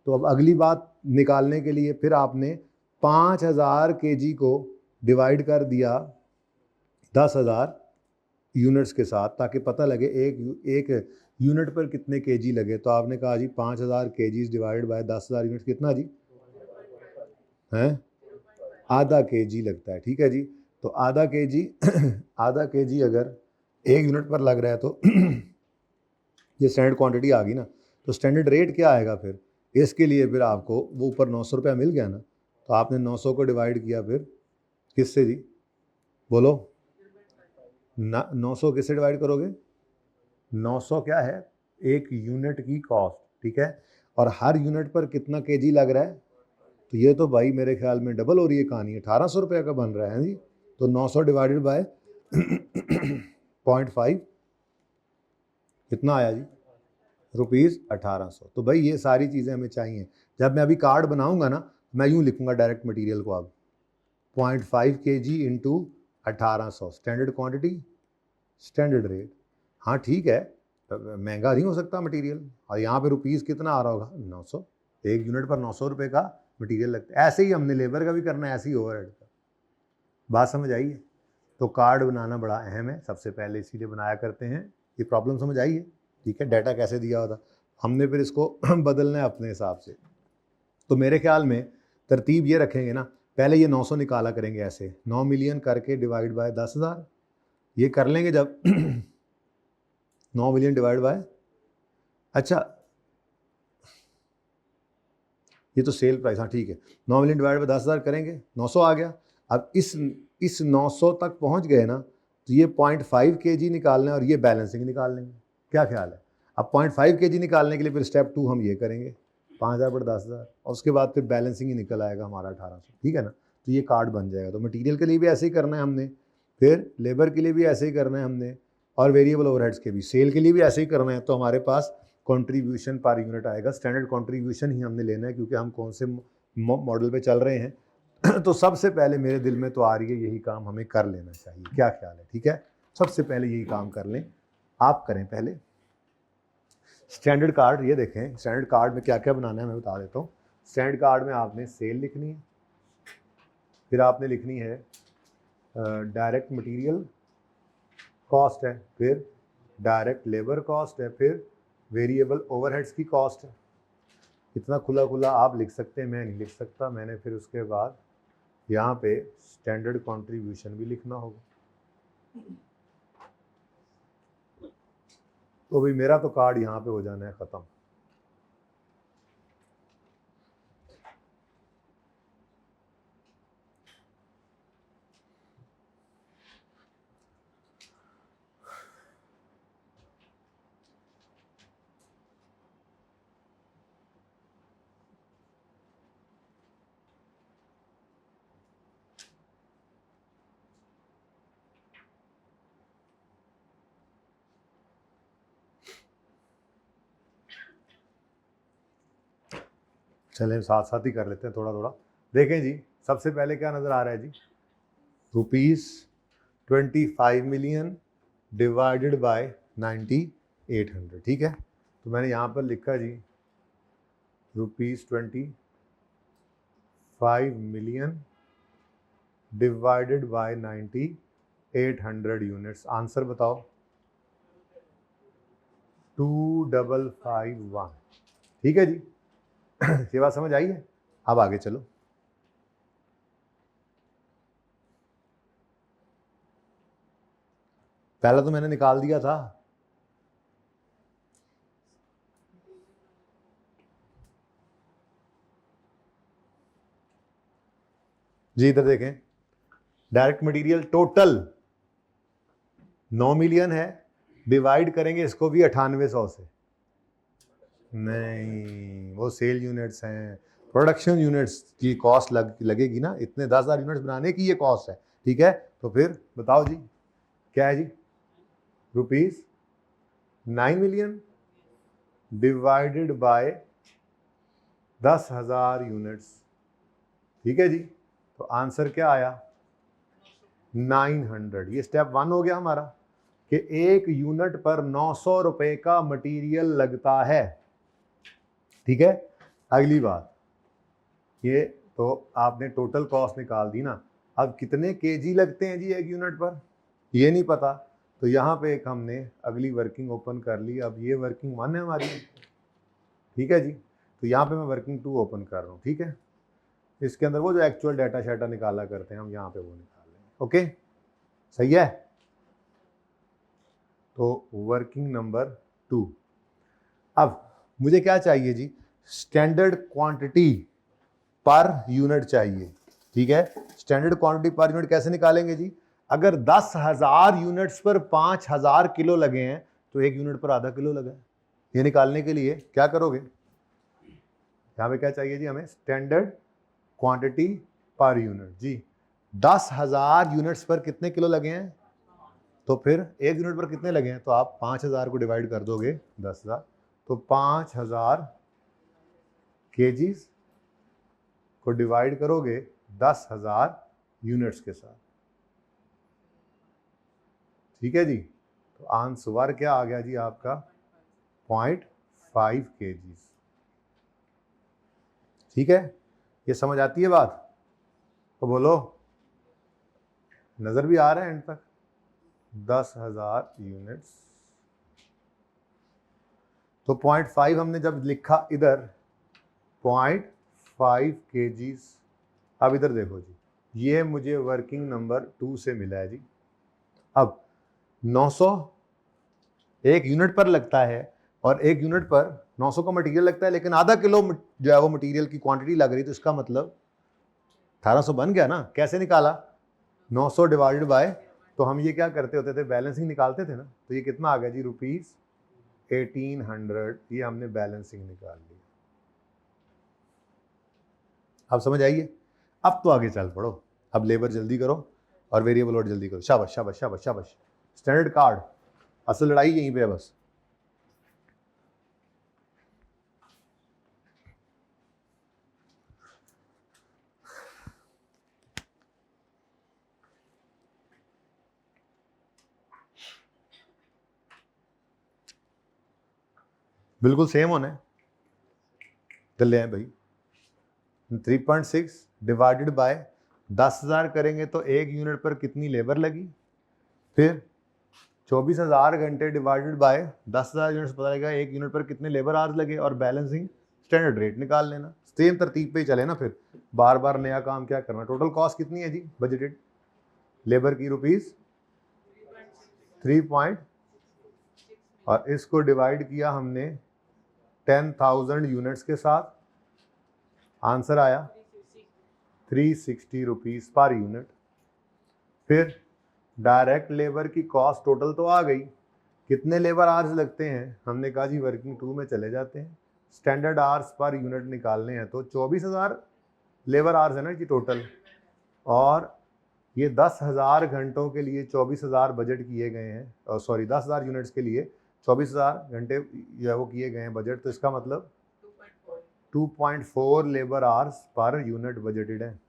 S1: तो अब अगली बात निकालने के लिए फिर आपने 5,000 केजी को डिवाइड कर दिया 10,000 यूनिट्स के साथ, ताकि पता लगे एक यूनिट पर कितने केजी लगे। तो आपने कहा जी 5,000 केजीज डिवाइड बाय 10,000 यूनिट कितना जी हैं? आधा केजी लगता है। ठीक है जी, तो आधा केजी आधा केजी अगर एक यूनिट पर लग रहा है तो ये स्टैंडर्ड क्वांटिटी आ गई ना। तो स्टैंडर्ड रेट क्या आएगा फिर? इसके लिए फिर आपको वो ऊपर 900 रुपया मिल गया ना, तो आपने 900 को डिवाइड किया फिर किससे जी, बोलो ना। 900 किससे डिवाइड करोगे? 900 क्या है? एक यूनिट की कॉस्ट, ठीक है। और हर यूनिट पर कितना केजी लग रहा है? तो ये तो भाई मेरे ख्याल में डबल हो रही है कहानी, 1,800 रुपये का बन रहा है जी। तो 900 डिवाइडेड बाय 0.5 कितना आया जी? ₹1800। तो भाई ये सारी चीज़ें हमें चाहिए। जब मैं अभी कार्ड बनाऊंगा ना, मैं यूँ लिखूंगा डायरेक्ट मटेरियल को अब 0.5 kg into 1,800 standard quantity standard rate. हाँ ठीक है, महंगा नहीं हो सकता मटेरियल। और यहाँ पे रुपीज़ कितना आ रहा होगा? 900। एक यूनिट पर 900 रुपये का मटेरियल लगता है। ऐसे ही हमने लेबर का भी करना है, ऐसे ही ओवरहेड का। बात समझ आई है? तो कार्ड बनाना बड़ा अहम है, सबसे पहले इसीलिए बनाया करते हैं। ये प्रॉब्लम समझ आई है? ठीक है, डाटा कैसे दिया होता, हमने फिर इसको बदलना है अपने हिसाब से। तो मेरे ख्याल में तरतीब ये रखेंगे ना, पहले ये 900 निकाला करेंगे ऐसे, 9 मिलियन करके डिवाइड बाय 10,000, ये कर लेंगे जब 9 मिलियन डिवाइड बाय, अच्छा ये तो सेल प्राइस, हाँ ठीक है, 9 मिलियन डिवाइड बाय 10,000 करेंगे, 900 आ गया। अब इस 900 तक पहुंच गए ना, तो ये 0.5 kg निकालना है और ये बैलेंसिंग निकाल लेंगे। क्या ख्याल है? अब 0.5 kg निकालने के लिए फिर स्टेप 2 हम ये करेंगे, 5,000 बट 10,000, और उसके बाद फिर बैलेंसिंग ही निकल आएगा हमारा 1,800। ठीक है ना? तो ये कार्ड बन जाएगा। तो मटीरियल के लिए भी ऐसे ही करना है हमने, फिर लेबर के लिए भी ऐसे ही करना है हमने, और वेरिएबल ओवरहेड्स के भी, सेल के लिए भी ऐसे ही करना है। तो हमारे पास कंट्रीब्यूशन पर यूनिट आएगा, स्टैंडर्ड कंट्रीब्यूशन ही हमने लेना है, क्योंकि हम कौन से मॉडल पे चल रहे हैं। तो सबसे पहले मेरे दिल में तो आ रही है यही काम हमें कर लेना चाहिए। क्या ख्याल है? ठीक है, सबसे पहले यही काम कर लें, आप करें पहले। स्टैंडर्ड कार्ड ये देखें, स्टैंडर्ड कार्ड में क्या क्या बनाना है मैं बता देता हूँ। स्टैंडर्ड कार्ड में आपने सेल लिखनी है, फिर आपने लिखनी है डायरेक्ट मटेरियल कॉस्ट है, फिर डायरेक्ट लेबर कॉस्ट है, फिर वेरिएबल ओवरहेड्स की कॉस्ट है। इतना खुला खुला आप लिख सकते हैं, मैं नहीं लिख सकता। मैंने फिर उसके बाद यहाँ पे स्टैंडर्ड कंट्रीब्यूशन भी लिखना होगा। तो भाई मेरा तो कार्ड यहाँ पे हो जाना है ख़त्म। चलें साथ साथ ही कर लेते हैं थोड़ा थोड़ा। देखें जी, सबसे पहले क्या नज़र आ रहा है जी? ₹25 मिलियन डिवाइडेड बाय 9,800। ठीक है, तो मैंने यहाँ पर लिखा जी ₹25 million divided by 9,800 units. Answer बताओ? 2551। ठीक है जी, ये बात समझ आई है? अब आगे चलो। पहला तो मैंने निकाल दिया था, जी इधर देखें, डायरेक्ट मटेरियल टोटल 9 मिलियन है, डिवाइड करेंगे इसको भी 9800 से। नहीं, वो सेल यूनिट्स हैं, प्रोडक्शन यूनिट्स की कॉस्ट लगेगी ना, इतने 10,000 यूनिट्स बनाने की ये कॉस्ट है, ठीक है। तो फिर बताओ जी क्या है जी, ₹9 मिलियन डिवाइडेड बाय 10,000 यूनिट्स, ठीक है जी। तो आंसर क्या आया 900। ये स्टेप 1 हो गया हमारा कि एक यूनिट पर 900 रुपए का मटेरियल लगता है, ठीक है। अगली बात, ये तो आपने टोटल कॉस्ट निकाल दी ना, अब कितने केजी लगते हैं जी एक यूनिट पर, ये नहीं पता। तो यहाँ पे एक हमने अगली वर्किंग ओपन कर ली। अब ये वर्किंग 1 है हमारी, ठीक है जी। तो यहाँ पे मैं वर्किंग 2 ओपन कर रहा हूँ, ठीक है। इसके अंदर वो जो एक्चुअल डाटा शाटा निकाला करते हैं हम, यहाँ पे वो निकाल लेंगे, ओके, सही है। तो वर्किंग नंबर 2। अब मुझे क्या चाहिए जी, स्टैंडर्ड क्वांटिटी पर यूनिट चाहिए, ठीक है। स्टैंडर्ड क्वांटिटी पर यूनिट कैसे निकालेंगे जी, अगर 10,000 यूनिट्स पर 5,000 किलो लगे हैं तो एक यूनिट पर आधा किलो लगा है। ये निकालने के लिए क्या करोगे, यहाँ पे क्या चाहिए जी हमें, स्टैंडर्ड क्वांटिटी पर यूनिट जी। 10,000 यूनिट्स पर कितने किलो लगे हैं, तो फिर एक यूनिट पर कितने लगे हैं, तो आप 5,000 को डिवाइड कर दोगे 10,000, तो 5,000 केजीज को डिवाइड करोगे 10,000 यूनिट्स के साथ, ठीक है जी। तो आंसर क्या आ गया जी आपका 0.5 केजीज, ठीक है। ये समझ आती है बात, तो बोलो, नजर भी आ रहा है एंड तक, 10,000 यूनिट्स। तो 0.5 हमने जब लिखा इधर 0.5 केजीज, अब इधर देखो जी, ये मुझे वर्किंग नंबर 2 से मिला है जी। अब 900 एक यूनिट पर लगता है और एक यूनिट पर 900 का मटेरियल लगता है, लेकिन आधा किलो जो है वो मटेरियल की क्वांटिटी लग रही, तो इसका मतलब 1800 बन गया ना। कैसे निकाला, 900 डिवाइडेड बाय, तो हम ये क्या करते होते थे, बैलेंसिंग निकालते थे ना, तो ये कितना आ गया जी ₹1800, ये हमने बैलेंसिंग निकाल ली। अब समझ आइए, अब तो आगे चल पड़ो, अब लेबर जल्दी करो और वेरिएबल लोड जल्दी करो, शाबाश शाबाश शाबाश शाबाश। स्टैंडर्ड कार्ड, असल लड़ाई यहीं पे है बस। बिल्कुल सेम होना है, चल रहे हैं भाई। 3.6 डिवाइडेड बाय 10,000 करेंगे तो एक यूनिट पर कितनी लेबर लगी, फिर 24,000 घंटे डिवाइडेड बाय 10,000 यूनिट्स पता लगेगा एक यूनिट पर कितने लेबर आवर्स लगे, और बैलेंसिंग स्टैंडर्ड रेट निकाल लेना। सेम तरतीब पे ही चले ना, फिर बार बार नया काम क्या करना। टोटल कॉस्ट कितनी है जी बजटेड लेबर की, ₹3 और इसको डिवाइड किया हमने 10,000 यूनिट्स के साथ, आंसर आया ₹360 पर यूनिट। फिर डायरेक्ट लेबर की कॉस्ट टोटल तो आ गई, कितने लेबर आवर्स लगते हैं, हमने कहा जी वर्किंग 2 में चले जाते हैं, स्टैंडर्ड आवर्स पर यूनिट निकालने हैं, तो 24,000 लेबर आवर्स है ना जी टोटल, और ये 10,000 घंटों के लिए 24,000 बजट किए गए हैं, सॉरी 10,000 यूनिट्स के लिए 24,000 घंटे वो किए गए हैं बजट, तो इसका मतलब 2.4 labour hours per unit budgeted है,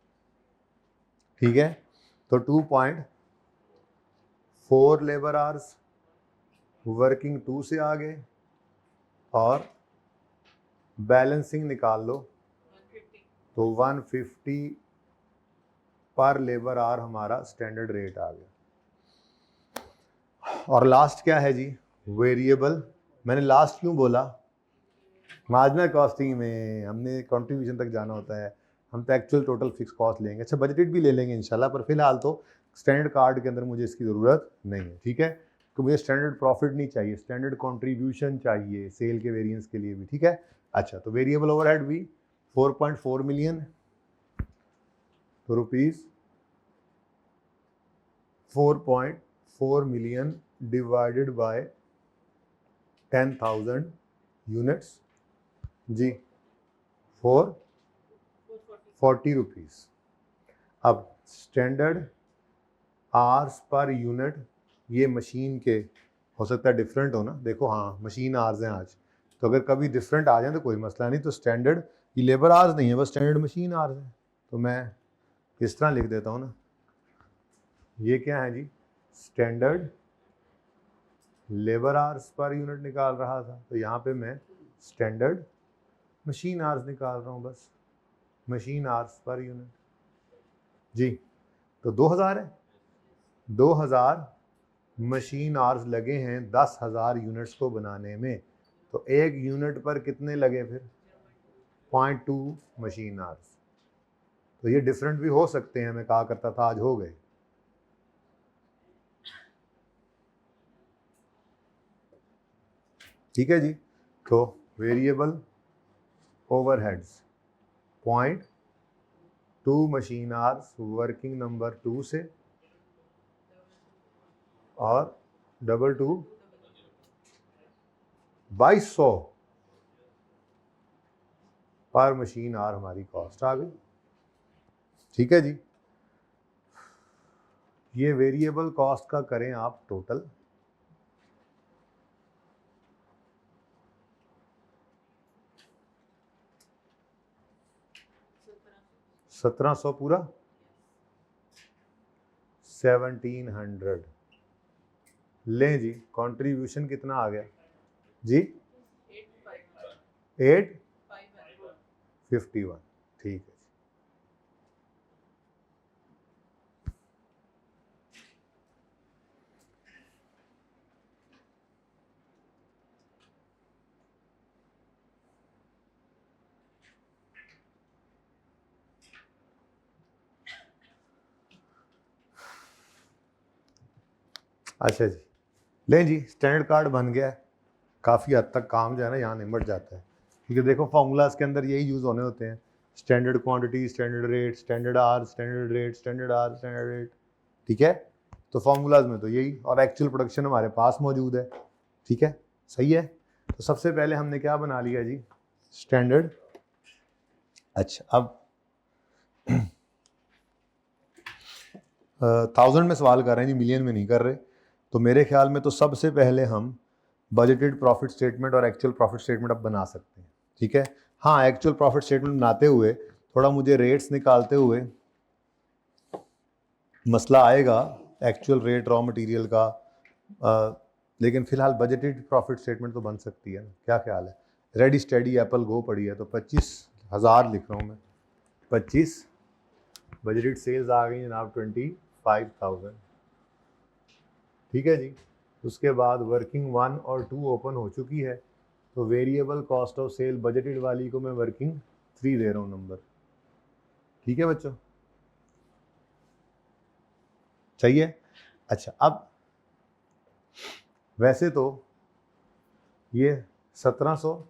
S1: ठीक है। तो 2.4 लेबर आवर्स वर्किंग 2 से आ गए, और बैलेंसिंग निकाल लो, तो 150 पर लेबर आवर हमारा स्टैंडर्ड रेट आ गया। और लास्ट क्या है जी, वेरिएबल। मैंने लास्ट क्यों बोला, मार्जिनल कॉस्टिंग में हमने कंट्रीब्यूशन तक जाना होता है, हम तो एक्चुअल टोटल फिक्स कॉस्ट लेंगे, अच्छा बजटेड भी ले लेंगे इंशाल्लाह, पर फिलहाल तो स्टैंडर्ड कार्ड के अंदर मुझे इसकी ज़रूरत नहीं है, ठीक है। तो मुझे स्टैंडर्ड प्रॉफिट नहीं चाहिए, स्टैंडर्ड कंट्रीब्यूशन चाहिए सेल के वेरिएंस के लिए भी, ठीक है। अच्छा, तो वेरिएबल ओवरहेड भी 4.4 मिलियन, तो 4.4 million डिवाइडेड बाय 10,000 यूनिट्स जी 440 रुपीज़। अब स्टैंडर्ड आवर्स पर यूनिट, ये मशीन के हो सकता है डिफरेंट हो ना, देखो हाँ मशीन आवर्स हैं आज, तो अगर कभी डिफरेंट आ जाए तो कोई मसला नहीं, तो स्टैंडर्ड ये लेबर आवर्स नहीं है, बस स्टैंडर्ड मशीन आवर्स हैं। तो मैं इस तरह लिख देता हूँ ना, ये क्या है जी, standard labour hours per unit निकाल रहा था, तो यहाँ पे मैं स्टैंडर्ड मशीन आवर्स निकाल रहा हूँ, बस मशीन आवर्स पर यूनिट जी। तो 2000 है, 2000 मशीन आवर्स लगे हैं 10,000 यूनिट्स को बनाने में, तो एक यूनिट पर कितने लगे फिर 0.2 मशीन आवर्स। तो ये डिफरेंट भी हो सकते हैं, मैं कहा करता था आज हो गए। ठीक है जी। तो variable overheads 0.2 machine hours working number 2 से और 22 2200 पर मशीन आवर हमारी कॉस्ट आ गई। ठीक है जी। ये वेरिएबल कॉस्ट का करें आप टोटल, ₹1700 पूरा 1700 लें जी। कंट्रीब्यूशन कितना आ गया जी 851। ठीक है। अच्छा जी, लें जी स्टैंडर्ड कार्ड बन गया है, काफ़ी हद तक काम जो है ना यहाँ निमट जाता है, क्योंकि देखो फॉर्मूलाज के अंदर यही यूज़ होने होते हैं, standard quantity, standard rate, standard R, standard rate, standard R, standard rate. ठीक है, तो फॉर्मूलाज में तो यही, और एक्चुअल प्रोडक्शन हमारे पास मौजूद है। ठीक है, सही है। तो सबसे पहले हमने क्या बना लिया जी, स्टैंडर्ड। अच्छा, अब 1000 में सवाल कर रहे हैं जी, मिलियन में नहीं कर रहे। तो मेरे ख्याल में तो सबसे पहले हम बजटेड प्रॉफिट स्टेटमेंट और एक्चुअल प्रॉफिट स्टेटमेंट अब बना सकते हैं। ठीक है, हाँ एक्चुअल प्रॉफिट स्टेटमेंट बनाते हुए थोड़ा मुझे रेट्स निकालते हुए मसला आएगा, एक्चुअल रेट रॉ मटेरियल का, लेकिन फिलहाल बजटेड प्रॉफिट स्टेटमेंट तो बन सकती है ना, क्या ख्याल है। रेडी स्टडी एप्पल गो पड़ी है, तो 25,000 लिख रहा हूँ मैं, 25 बजटेड सेल्स आ गई जनाब 25,000। ठीक है जी। उसके बाद वर्किंग 1 और 2 ओपन हो चुकी है, तो variable cost of sale budgeted वाली को मैं वर्किंग 3 दे रहा हूँ नंबर। ठीक है बच्चों, चाहिए। अच्छा, अब वैसे तो ये 1700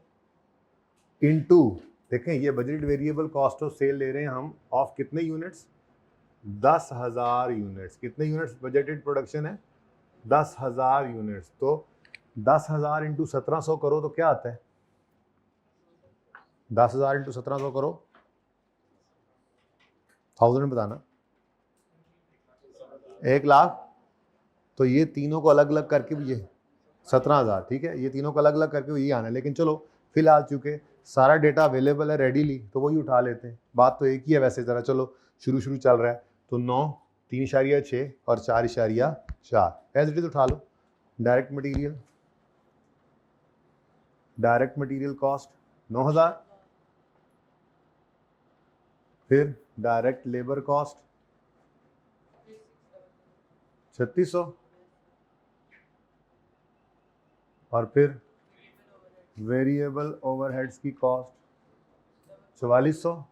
S1: इंटू, देखें ये budgeted variable cost of sale ले रहे हैं हम ऑफ कितने यूनिट्स, 10,000 यूनिट्स। कितने यूनिट्स बजटेड प्रोडक्शन है, 10,000 यूनिट्स। तो 10,000 इंटू 1700 करो तो क्या आता है, 10,000 इंटू 1700 करो, 1000 में बताना, 1 लाख। तो ये तीनों को अलग अलग करके भी ये 17,000, ठीक है, ये तीनों को अलग अलग करके यही आना है। लेकिन चलो फिलहाल चूंकि सारा डेटा अवेलेबल है रेडीली, तो वही उठा लेते हैं। बात तो एक ही है वैसे, ज़रा चलो शुरू चल रहा है, तो 9, 3.6 और 4.4 एज इट इज उठा लो। डायरेक्ट मटीरियल कॉस्ट 9,000, फिर डायरेक्ट लेबर कॉस्ट 3600, और फिर वेरिएबल ओवरहेड्स की कॉस्ट 4400,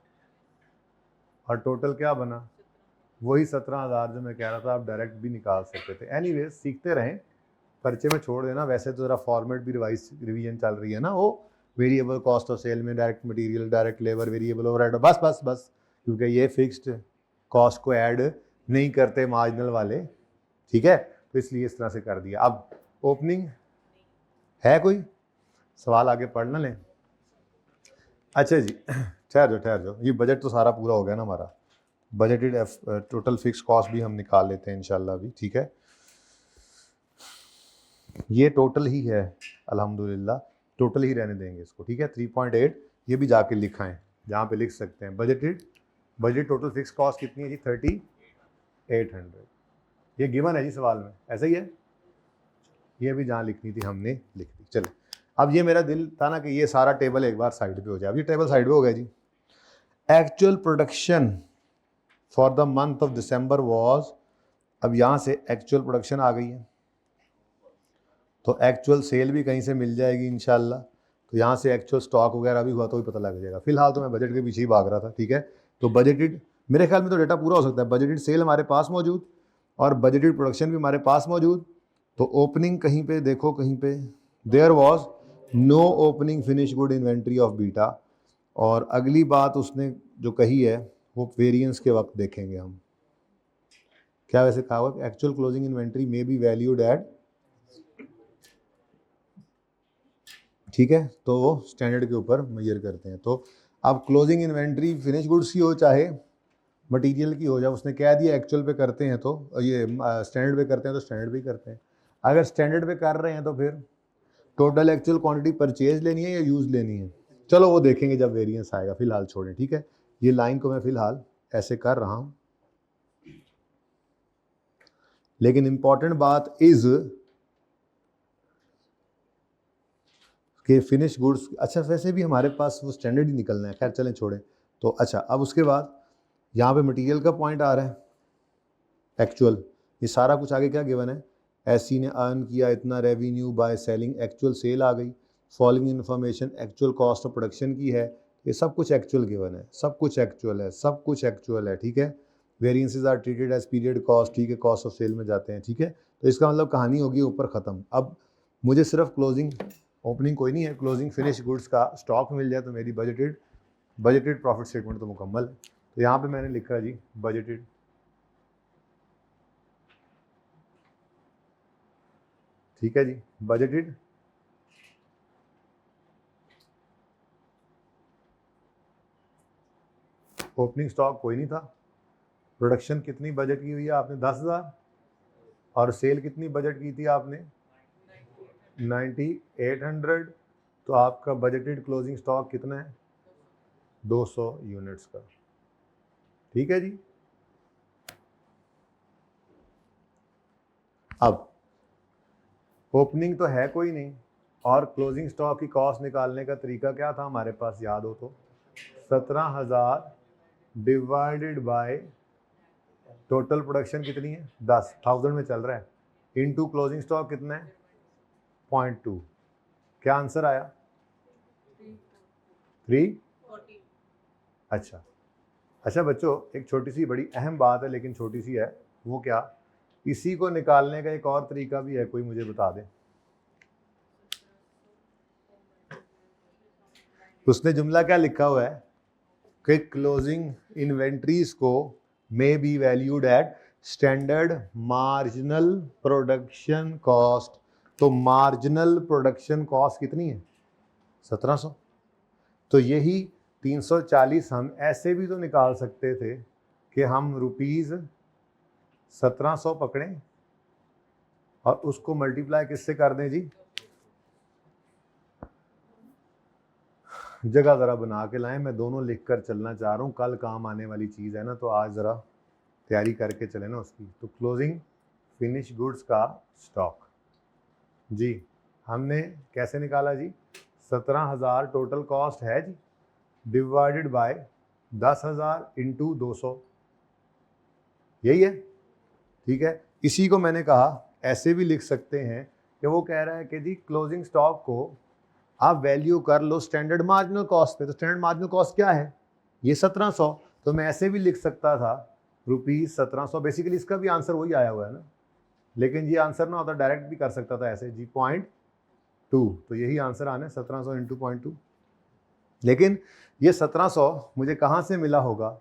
S1: और टोटल क्या बना, वही 17,000 जो मैं कह रहा था, आप डायरेक्ट भी निकाल सकते थे। एनीवेज सीखते रहें, पर्चे में छोड़ देना, वैसे तो ज़रा फॉर्मेट भी रिवीजन चल रही है ना, वो वेरिएबल कॉस्ट ऑफ सेल में direct material, direct labour, variable overhead, बस, क्योंकि ये फिक्स्ड कॉस्ट को ऐड नहीं करते मार्जिनल वाले। ठीक है, तो इसलिए इस तरह से कर दिया। अब ओपनिंग है कोई सवाल आगे पढ़ ना लें। अच्छा जी, ठहर जाओ, ये बजट तो सारा पूरा हो गया ना हमारा। बजटेड टोटल फिक्स कॉस्ट भी हम निकाल लेते हैं इंशाल्लाह भी, ठीक है। ये टोटल ही है, अल्हम्दुलिल्लाह टोटल ही रहने देंगे इसको, ठीक है। 3.8 ये भी जाके लिखा है जहाँ पे लिख सकते हैं। बजट टोटल फिक्स कॉस्ट कितनी है जी? 3800। ये गिवन है जी सवाल में, ऐसा ही है। ये भी जहाँ लिखनी थी हमने लिख दी। चले, अब ये मेरा दिल था ना कि ये सारा टेबल एक बार साइड पे हो जाए। अब ये टेबल साइड पे हो गया जी। Actual production for the month of December was, अब यहाँ से एक्चुअल प्रोडक्शन आ गई है, तो एक्चुअल सेल भी कहीं से मिल जाएगी इंशाल्लाह। तो यहाँ से एक्चुअल स्टॉक वगैरह भी हुआ तो भी पता लग जाएगा। फिलहाल तो मैं बजट के पीछे ही भाग रहा था, ठीक है। तो बजटेड, मेरे ख्याल में तो डेटा पूरा हो सकता है। बजटेड सेल हमारे पास मौजूद और बजटेड प्रोडक्शन भी हमारे पास मौजूद। तो ओपनिंग कहीं पे देखो, कहीं पे there was no opening finish good inventory of beta. और अगली बात उसने जो कही है वो वेरिएंस के वक्त देखेंगे हम। क्या वैसे कहा हुआ, एक्चुअल क्लोजिंग इन्वेंट्री में बी वैल्यूड एट, ठीक है। तो वो स्टैंडर्ड के ऊपर मेजर करते हैं। तो अब क्लोजिंग इन्वेंट्री फिनिश गुड्स की हो चाहे मटेरियल की हो जाए, उसने कह दिया एक्चुअल पे करते हैं तो ये स्टैंडर्ड पे करते हैं तो स्टैंडर्ड पे करते हैं। अगर स्टैंडर्ड पे कर रहे हैं तो फिर टोटल एक्चुअल क्वांटिटी परचेज लेनी है या यूज़ लेनी है, चलो वो देखेंगे जब वेरिएंस आएगा। फिलहाल छोड़ें, ठीक है। ये लाइन को मैं फिलहाल ऐसे कर रहा हूँ, लेकिन इंपॉर्टेंट बात इज कि फिनिश गुड्स, अच्छा वैसे भी हमारे पास वो स्टैंडर्ड ही निकलना है, खैर चलें छोड़ें। तो अच्छा, अब उसके बाद यहाँ पे मटेरियल का पॉइंट आ रहा है, एक्चुअल, ये सारा कुछ आगे क्या गिवन है, एससी ने अर्न किया इतना revenue by selling, actual sale आ गई। Following information actual cost of production की है, ये सब कुछ एक्चुअल गिवन है, सब कुछ एक्चुअल है, सब कुछ एक्चुअल है, ठीक है। Variances are treated as period cost, ठीक है, कॉस्ट ऑफ सेल में जाते हैं, ठीक है। तो इसका मतलब कहानी होगी ऊपर ख़त्म। अब मुझे सिर्फ क्लोजिंग, ओपनिंग कोई नहीं है, क्लोजिंग फिनिश गुड्स का स्टॉक मिल जाए तो मेरी बजटेड प्रॉफिट स्टेटमेंट तो मुकम्मल है। तो यहाँ पे मैंने लिखा जी बजटेड, ठीक है जी, बजटेड ओपनिंग स्टॉक कोई नहीं था। प्रोडक्शन कितनी बजट की हुई है आपने? 10,000। और सेल कितनी बजट की थी आपने? 9800। तो आपका बजटेड क्लोजिंग स्टॉक कितना है? 200 यूनिट्स का, ठीक है जी। अब ओपनिंग तो है कोई नहीं, और क्लोजिंग स्टॉक की कॉस्ट निकालने का तरीका क्या था हमारे पास, याद हो तो 17,000 डिवाइडेड बाय टोटल प्रोडक्शन कितनी है? 10,000 में चल रहा है, इनटू क्लोजिंग स्टॉक कितना है? 0.2। क्या आंसर आया? 340। अच्छा बच्चों, एक छोटी सी बड़ी अहम बात है, लेकिन छोटी सी है, वो क्या, इसी को निकालने का एक और तरीका भी है, कोई मुझे बता दे। उसने जुमला क्या लिखा हुआ है कि क्लोजिंग इन्वेंट्रीज को may be valued at standard marginal production cost. तो मार्जिनल प्रोडक्शन कॉस्ट कितनी है? 1700। तो यही 340 हम ऐसे भी तो निकाल सकते थे कि हम रुपीज़ 1700 पकड़ें और उसको मल्टीप्लाई किससे कर दें जी? जगह ज़रा बना के लाएं, मैं दोनों लिख कर चलना चाह रहा हूँ, कल काम आने वाली चीज़ है ना, तो आज ज़रा तैयारी करके चले ना उसकी। तो क्लोजिंग फिनिश गुड्स का स्टॉक जी हमने कैसे निकाला जी? 17,000 टोटल कॉस्ट है जी, डिवाइडेड बाय 10,000 इंटू 200, यही है, ठीक है। इसी को मैंने कहा ऐसे भी लिख सकते हैं कि वो कह रहा है कि जी क्लोजिंग स्टॉक को आप वैल्यू कर लो स्टैंडर्ड मार्जिनल कॉस्ट पे। तो स्टैंडर्ड मार्जिनल कॉस्ट क्या है? ये 1700। तो मैं ऐसे भी लिख सकता था रुपीज़ 1700। बेसिकली इसका भी आंसर वही आया हुआ है ना, लेकिन ये आंसर ना होता, डायरेक्ट भी कर सकता था ऐसे जी 0.2। तो यही आंसर आना है 1700 इंटू 0.2। लेकिन ये 1700 मुझे कहाँ से मिला होगा?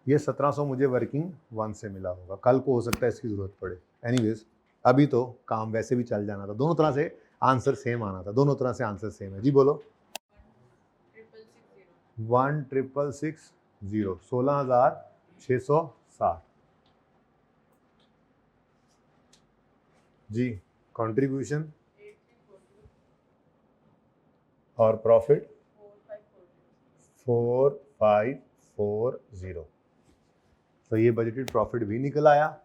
S1: ये 1700 मुझे वर्किंग वन से मिला होगा, कल को हो सकता है इसकी ज़रूरत पड़े। एनीवेज अभी तो काम वैसे भी चल जाना था, दोनों तरह से आंसर सेम आना था, दोनों तरह से आंसर सेम है। जी बोलो। 1660 16,660 जी। कंट्रीब्यूशन और प्रॉफिट 4540। तो ये बजटेड प्रॉफिट भी निकल आया।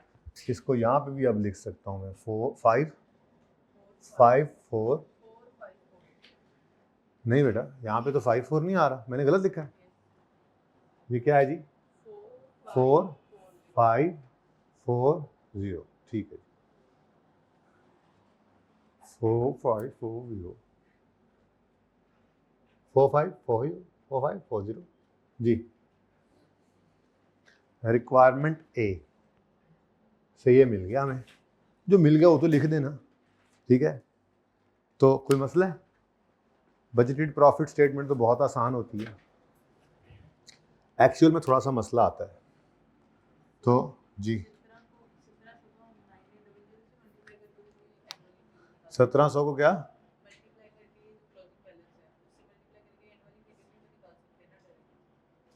S1: इसको यहाँ पे भी अब लिख सकता हूँ मैं 4554। नहीं बेटा, यहाँ पे तो 54 नहीं आ रहा, मैंने गलत लिखा है। ये क्या है जी? 4540। ठीक है, 4540 4540 जी। रिक्वायरमेंट ए से ये मिल गया हमें, जो मिल गया वो तो लिख देना, ठीक है। तो कोई मसला है? बजटेड प्रॉफिट स्टेटमेंट तो बहुत आसान होती है, एक्चुअल में थोड़ा सा मसला आता है। तो जी 1700 को क्या?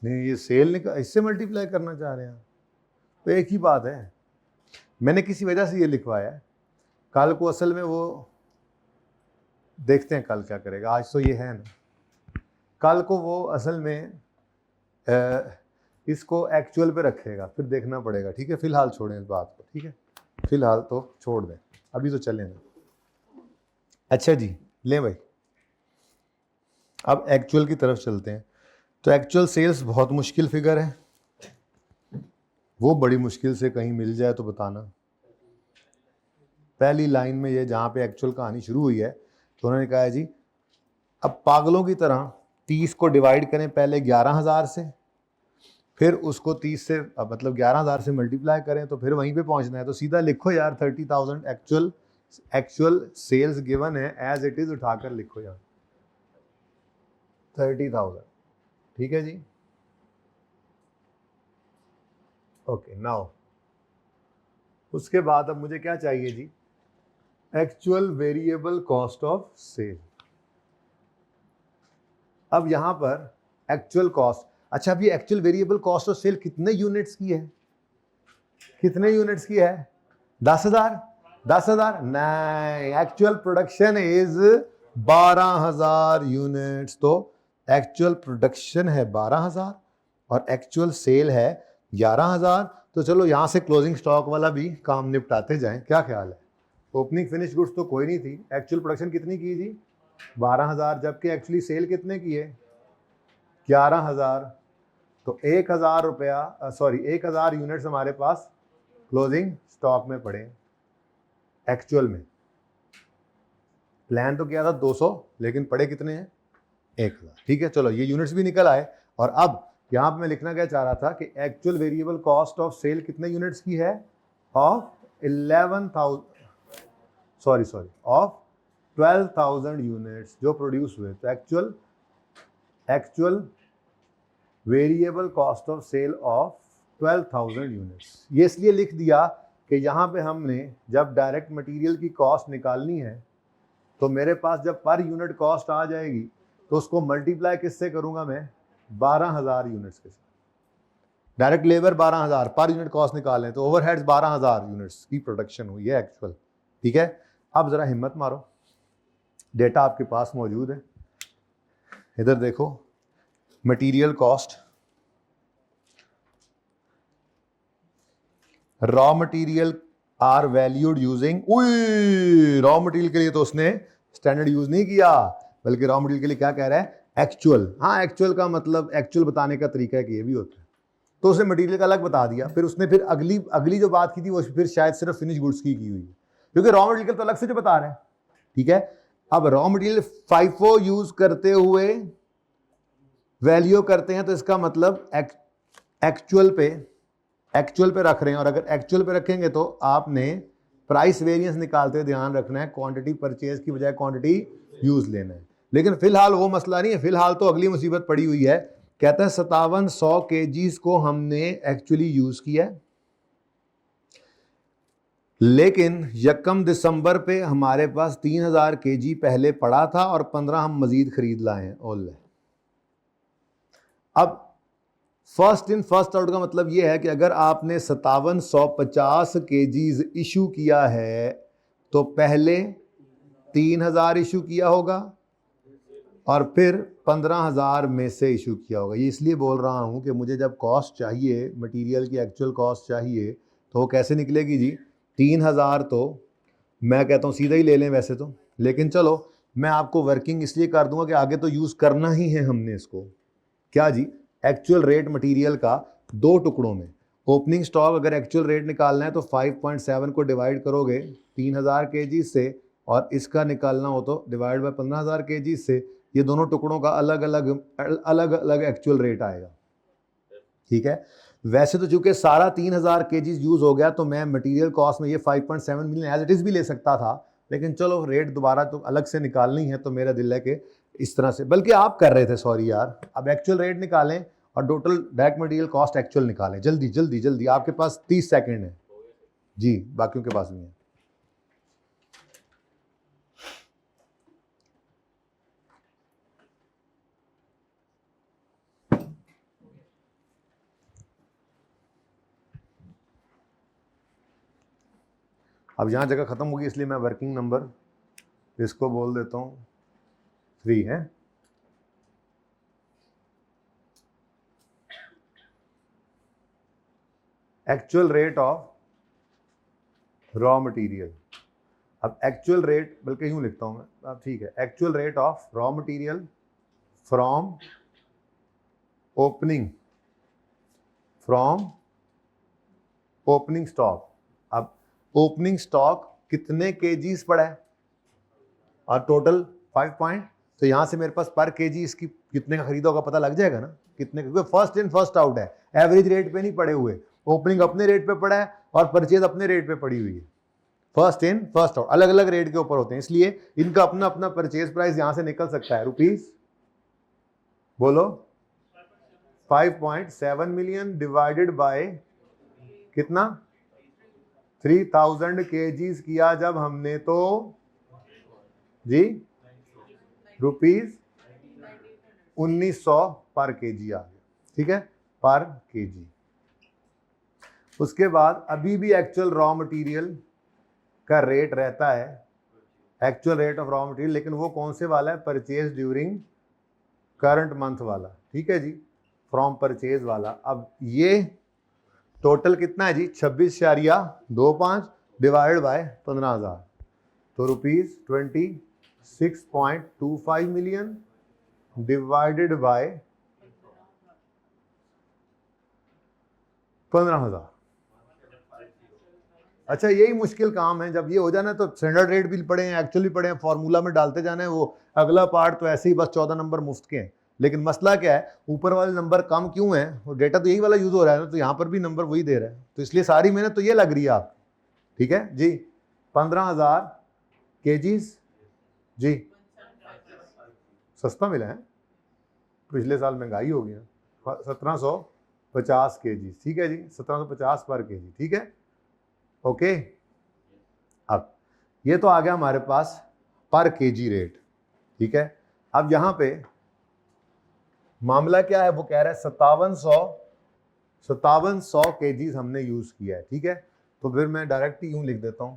S1: नहीं, ये सेल इससे मल्टीप्लाई करना चाह रहे हैं, तो एक ही बात है। मैंने किसी वजह से ये लिखवाया है, कल को असल में वो देखते हैं कल क्या करेगा, आज तो ये है ना, कल को वो असल में इसको एक्चुअल पे रखेगा, फिर देखना पड़ेगा, ठीक है। फिलहाल छोड़ें इस बात को, ठीक है, फिलहाल तो छोड़ दें, अभी तो चलें ना। अच्छा जी, लें भाई, अब एक्चुअल की तरफ चलते हैं। तो एक्चुअल सेल्स बहुत मुश्किल फिगर है, वो बड़ी मुश्किल से कहीं मिल जाए तो बताना। पहली लाइन में ये जहाँ पे एक्चुअल कहानी शुरू हुई है, तो उन्होंने कहा है जी अब पागलों की तरह 30 को डिवाइड करें पहले 11,000 से, फिर उसको 30 से मतलब 11,000 से मल्टीप्लाई करें, तो फिर वहीं पे पहुंचना है। तो सीधा लिखो यार 30,000 एक्चुअल सेल्स गिवन है, एज इट इज उठाकर लिखो यार 30,000, ठीक है जी। ओके, नाउ उसके बाद अब मुझे क्या चाहिए जी? Actual variable cost of sale. अब यहां पर एक्चुअल कॉस्ट, अच्छा अब ये actual variable cost of sale कितने यूनिट्स की है? कितने यूनिट्स की है? 10,000? 10,000 नहीं, एक्चुअल प्रोडक्शन इज 12,000 यूनिट्स। तो एक्चुअल प्रोडक्शन है 12,000 और एक्चुअल सेल है 11,000। तो चलो यहां से क्लोजिंग स्टॉक वाला भी काम निपटाते जाएं, क्या ख्याल है? ओपनिंग फिनिश गुड्स तो कोई नहीं थी, एक्चुअल प्रोडक्शन कितनी की जी? 12,000, जबकि एक्चुअली सेल कितने की है? 11,000। तो 1,000 रुपया, सॉरी 1,000 यूनिट्स हमारे पास क्लोजिंग स्टॉक में पड़े एक्चुअल में। प्लान तो किया था 200, लेकिन पड़े कितने हैं? 1,000, ठीक है। चलो ये यूनिट्स भी निकल आए। और अब यहां पे मैं लिखना क्या चाह रहा था कि actual variable cost of sale कितने यूनिट्स की है? ऑफ 12,000 यूनिट्स जो प्रोड्यूस हुए। तो actual variable cost of sale of 12,000 units. ये इसलिए लिख दिया कि यहाँ पे हमने जब डायरेक्ट मटेरियल की कॉस्ट निकालनी है, तो मेरे पास जब पर यूनिट कॉस्ट आ जाएगी तो उसको मल्टीप्लाई किससे करूँगा मैं? 12,000 यूनिट्स के साथ। Direct labour 12,000, per unit cost निकालें तो ओवरहेड्स 12,000 यूनिट्स की प्रोडक्शन हुई है एक्चुअल, ठीक है। अब ज़रा हिम्मत मारो, डेटा आपके पास मौजूद है, इधर देखो। Material cost, raw material are valued using, raw material के लिए तो उसने स्टैंडर्ड यूज नहीं किया, बल्कि रॉ मटेरियल के लिए क्या कह रहा है? एक्चुअल। हाँ, एक्चुअल का मतलब एक्चुअल बताने का तरीका है कि ये भी होता है, तो उसने मटेरियल का अलग बता दिया। फिर उसने फिर अगली जो बात की थी वो फिर शायद सिर्फ फिनिश गुड्स की हुई है, क्योंकि रॉ मटेरियल तो अलग से जो बता रहे हैं, ठीक है। अब रॉ मटेरियल फाइफो यूज करते हुए वैल्यू करते हैं, तो इसका मतलब एक्चुअल पे रख रहे हैं। और अगर एक्चुअल पे रखेंगे तो आपने प्राइस वेरिएंस निकालते हुए ध्यान रखना है, क्वांटिटी परचेज की बजाय क्वांटिटी यूज लेना है। लेकिन फिलहाल वो मसला नहीं है, फिलहाल तो अगली मुसीबत पड़ी हुई है। कहता है 5700 kgs को हमने एक्चुअली यूज किया है, लेकिन यकम दिसंबर पे हमारे पास 3000 केजी पहले पड़ा था और 15 हम मजीद खरीद लाए हैं। ओले अब फर्स्ट इन फर्स्ट आउट का मतलब यह है कि अगर आपने 5750 केजीज इशू किया है तो पहले 3000 इशू किया होगा और फिर 15000 में से इशू किया होगा। ये इसलिए बोल रहा हूं कि मुझे जब कॉस्ट चाहिए, मटेरियल की एक्चुअल कॉस्ट चाहिए, तो वो कैसे निकलेगी जी? 3000 तो मैं कहता हूं सीधा ही ले लें वैसे तो, लेकिन चलो मैं आपको वर्किंग इसलिए कर दूंगा कि आगे तो यूज करना ही है हमने इसको। क्या जी? एक्चुअल रेट मटेरियल का दो टुकड़ों में ओपनिंग स्टॉक अगर एक्चुअल रेट निकालना है तो 5.7 को डिवाइड करोगे 3000 केजी से और इसका निकालना हो तो डिवाइड बाय 15000 केजी से। ये दोनों टुकड़ों का अलग अलग एक्चुअल रेट आएगा। ठीक है, वैसे तो चूंकि सारा 3000 केजी यूज हो गया तो मैं मटेरियल कॉस्ट में ये 5.7 मिलियन एज इट इज भी ले सकता था, लेकिन चलो रेट दोबारा तो अलग से निकालनी है तो मेरा दिल है कि इस तरह से, बल्कि आप कर रहे थे, सॉरी यार। अब एक्चुअल रेट निकालें और total direct material cost actual निकालें, जल्दी जल्दी जल्दी, आपके पास 30 सेकंड है जी, बाकियों के पास नहीं है। अब यहां जगह खत्म होगी इसलिए मैं वर्किंग नंबर इसको बोल देता हूं 3 है। Actual rate of raw material, अब एक्चुअल रेट बल्कि यूं लिखता हूं मैं, अब ठीक है, actual rate of raw material from opening stock. अब ओपनिंग स्टॉक कितने केजीज पड़ा है और टोटल 5 पॉइंट, तो यहां से मेरे पास पर केजी इसकी कितने का खरीदा होगा पता लग जाएगा ना, कितने, क्योंकि फर्स्ट इन फर्स्ट आउट है, एवरेज रेट पे नहीं पड़े हुए। ओपनिंग अपने रेट पे पड़ा है और परचेज अपने रेट पे पड़ी हुई है। फर्स्ट इन फर्स्ट आउट अलग अलग रेट के ऊपर होते हैं, इसलिए इनका अपना अपना परचेज प्राइस यहां से निकल सकता है। रुपीस बोलो 5.7 मिलियन डिवाइडेड बाय कितना? 3000 केजीज किया जब हमने तो जी रुपीस 1900 पर केजी आ गया। ठीक है, पर केजी। उसके बाद अभी भी एक्चुअल रॉ मटेरियल का रेट रहता है, actual rate of raw material, लेकिन वो कौन से वाला है? परचेज ड्यूरिंग करंट मंथ वाला। ठीक है जी, फ्रॉम परचेज वाला। अब ये टोटल कितना है जी? 26.25 डिवाइड बाय 15000, तो रुपीज 26.25 मिलियन डिवाइडेड बाय 15000। अच्छा, यही मुश्किल काम है, जब ये हो जाना तो स्टैंडर्ड रेट भी पड़े हैं, एक्चुअली पड़े हैं, फॉर्मूला में डालते जाना है, वो अगला पार्ट तो ऐसे ही बस 14 नंबर मुफ्त के हैं। लेकिन मसला क्या है, ऊपर वाले नंबर कम क्यों है? वो डेटा तो यही वाला यूज हो रहा है ना, तो यहाँ पर भी नंबर वही दे रहा है, तो इसलिए सारी मेहनत तो ये लग रही है आप। ठीक है जी, 15000 केजीज जी, सस्ता मिला है, पिछले साल महंगाई हो गई है। 1750 केजी। ठीक है जी, 1750 पर केजी। ठीक है, ओके। अब ये तो आ गया हमारे पास पर केजी रेट। ठीक है, अब यहां पे मामला क्या है, वो कह रहा है 5700 केजीज हमने यूज किया है। ठीक है, तो फिर मैं डायरेक्ट यूं लिख देता हूं,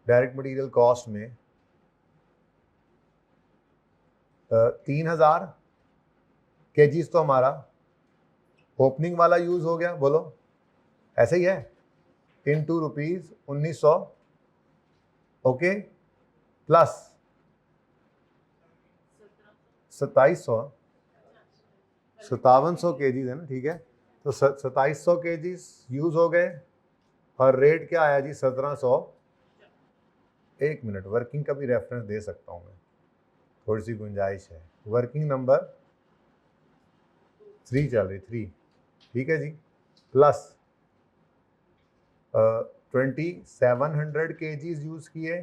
S1: डायरेक्ट मटेरियल कॉस्ट में 3000 केजीज तो हमारा ओपनिंग वाला यूज हो गया, बोलो ऐसे ही है, into rupees 1900, okay, plus 5700 KGs है ना। ठीक है, तो 2700 केजीज यूज हो गए और रेट क्या आया जी? 1700। एक मिनट, वर्किंग का भी रेफरेंस दे सकता हूं मैं, थोड़ी सी गुंजाइश है। वर्किंग नंबर 3 चल रही, 3। ठीक है जी, प्लस 2700 केजीज यूज किए,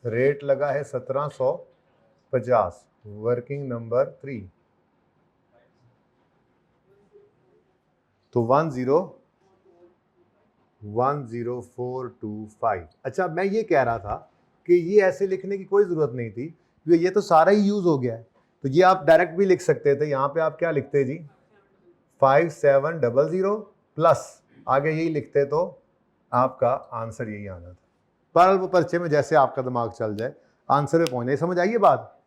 S1: रेट लगा है 1750, वर्किंग नंबर 3, तो 10 10425। अच्छा, मैं ये कह रहा था कि ये ऐसे लिखने की कोई ज़रूरत नहीं थी क्योंकि ये तो सारा ही यूज़ हो गया है। तो ये आप डायरेक्ट भी लिख सकते थे। यहाँ पे आप क्या लिखते जी, 5700 प्लस आगे यही लिखते तो आपका आंसर यही आना था। पर वो पर्चे में जैसे आपका दिमाग चल जाए आंसर पे पहुंच जाए। समझ आइए बात,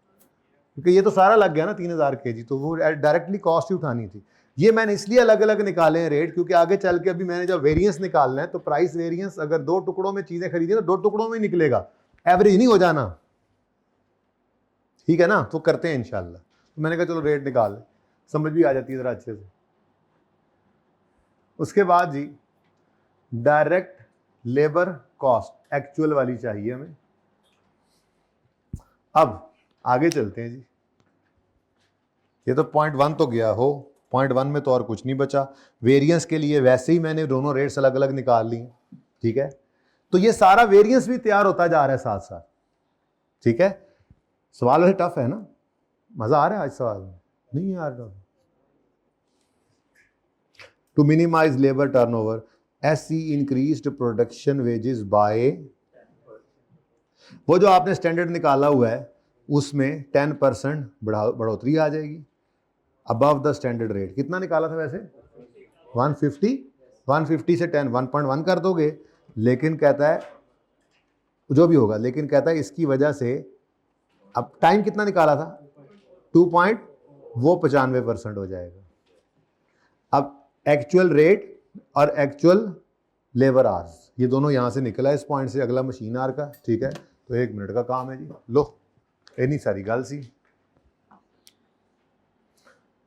S1: क्योंकि ये तो सारा लग गया ना 3000 kg, तो वो डायरेक्टली कॉस्ट ही उठानी थी। ये मैंने इसलिए अलग अलग निकाले हैं रेट, क्योंकि आगे चल के अभी मैंने जब वेरिएंस निकालना है तो प्राइस वेरिएंस अगर 2 टुकड़ों में चीजें खरीदी तो 2 टुकड़ों में ही निकलेगा, एवरेज नहीं हो जाना। ठीक है ना, तो करते हैं इंशाल्लाह। तो मैंने कहा चलो रेट निकाल, समझ भी आ जाती है जरा अच्छे से। उसके बाद जी डायरेक्ट लेबर कॉस्ट एक्चुअल वाली चाहिए हमें। अब आगे चलते हैं जी। ये तो पॉइंट 1 तो गया हो, पॉइंट 1 में तो और कुछ नहीं बचा। वेरिएंस के लिए वैसे ही मैंने दोनों रेट्स अलग अलग निकाल ली। ठीक है, तो ये सारा वेरिएंस भी तैयार होता जा रहा है साथ साथ। ठीक है, सवाल वैसे टफ है ना, मजा आ रहा है आज सवाल में? नहीं यार, to minimise labour turnover SE increased production wages by, वो जो आपने स्टैंडर्ड निकाला हुआ है उसमें 10% बढ़ोतरी आ जाएगी अबव द स्टैंडर्ड रेट। कितना निकाला था वैसे? 150। 150 से 10 1.1 कर दोगे, लेकिन कहता है जो भी होगा, लेकिन कहता है इसकी वजह से अब टाइम कितना निकाला था 2 पॉइंट, वो 95% हो जाएगा। अब एक्चुअल रेट और एक्चुअल लेबर आवर्स ये दोनों यहां से निकला इस पॉइंट से, अगला मशीन आर का। ठीक है, तो 1 मिनट का काम है जी। लो इतनी सारी गल सी।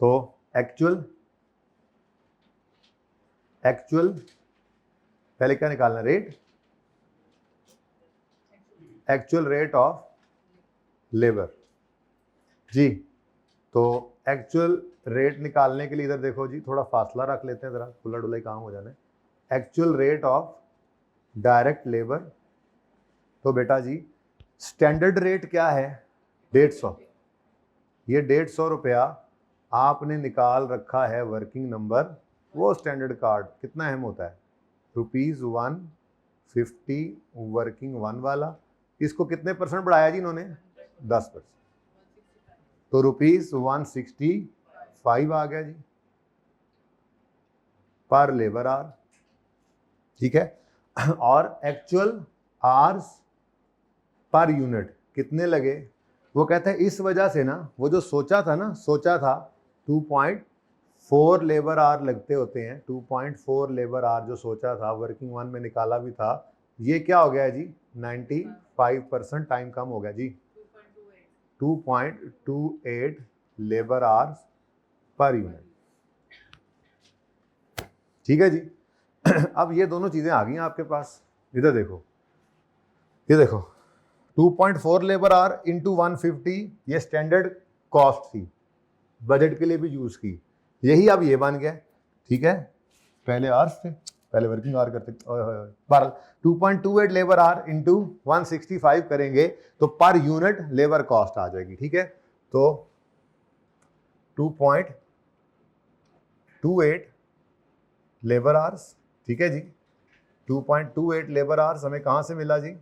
S1: तो एक्चुअल पहले क्या निकालना, rate, actual rate of labour जी। तो एक्चुअल रेट निकालने के लिए इधर देखो जी, थोड़ा फासला रख लेते हैं, जरा खुला डुला ही काम हो जाना है। Actual rate of direct labour, तो बेटा जी स्टैंडर्ड रेट क्या है 150। ये 150 रुपया आपने निकाल रखा है वर्किंग नंबर, वो स्टैंडर्ड कार्ड कितना अहम होता है, ₹150 वर्किंग 1 वाला। इसको कितने % बढ़ाया जी इन्होंने, 10%, तो ₹165 आ गया जी पर लेबर आवर। ठीक है, और एक्चुअल आवर्स पर यूनिट कितने लगे, वो कहता है इस वजह से ना, वो जो सोचा था 2.4 लेबर आवर लगते होते हैं, 2.4 लेबर आवर जो सोचा था, वर्किंग 1 में निकाला भी था, ये क्या हो गया जी 95% टाइम कम हो गया जी, 2.28 लेबर आवर्स पर यूनिट। ठीक है जी। अब ये दोनों चीजें आ गई आपके पास, इधर देखो, ये देखो 2.4 लेबर आवर इंटू 150, ये स्टैंडर्ड कॉस्ट थी, बजट के लिए भी यूज की, यही अब ये बन गया। ठीक है, पहले आवर्स थे, पहले वर्किंग आवर करते। 2.28 लेबर आवर इंटू 165 करेंगे तो पर यूनिट लेबर कॉस्ट आ जाएगी। ठीक है, तो 2.28 लेबर आवर्स। ठीक है जी, 2.28 लेबर आवर्स हमें कहां से मिला जी,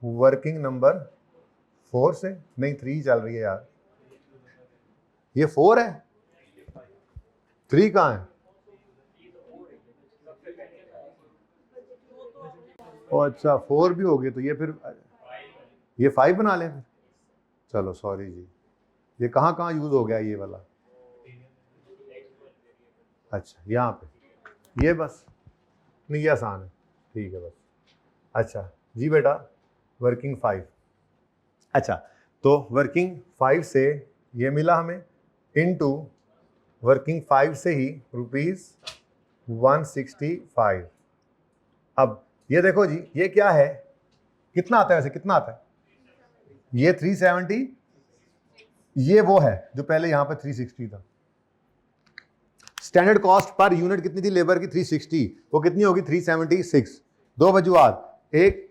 S1: वर्किंग नंबर 4 से, नहीं 3 चल रही है यार, ये 4 है, 3 कहां है? ओ अच्छा 4 भी हो गए, तो ये फिर ये 5 बना लें फिर। चलो सॉरी जी, ये कहाँ कहाँ यूज हो गया ये वाला, अच्छा यहाँ पे, ये बस नहीं, ये आसान है, ठीक है बस। अच्छा जी बेटा, वर्किंग 5, अच्छा तो वर्किंग 5 से ये मिला हमें, इनटू वर्किंग 5 से ही ₹165। अब ये देखो जी, ये क्या है, कितना आता है वैसे, कितना आता है ये 370, ये वो है जो पहले यहां पर 360 था। स्टैंडर्ड कॉस्ट पर यूनिट कितनी थी लेबर की, 360, वो कितनी होगी 376। दो वजूहात, एक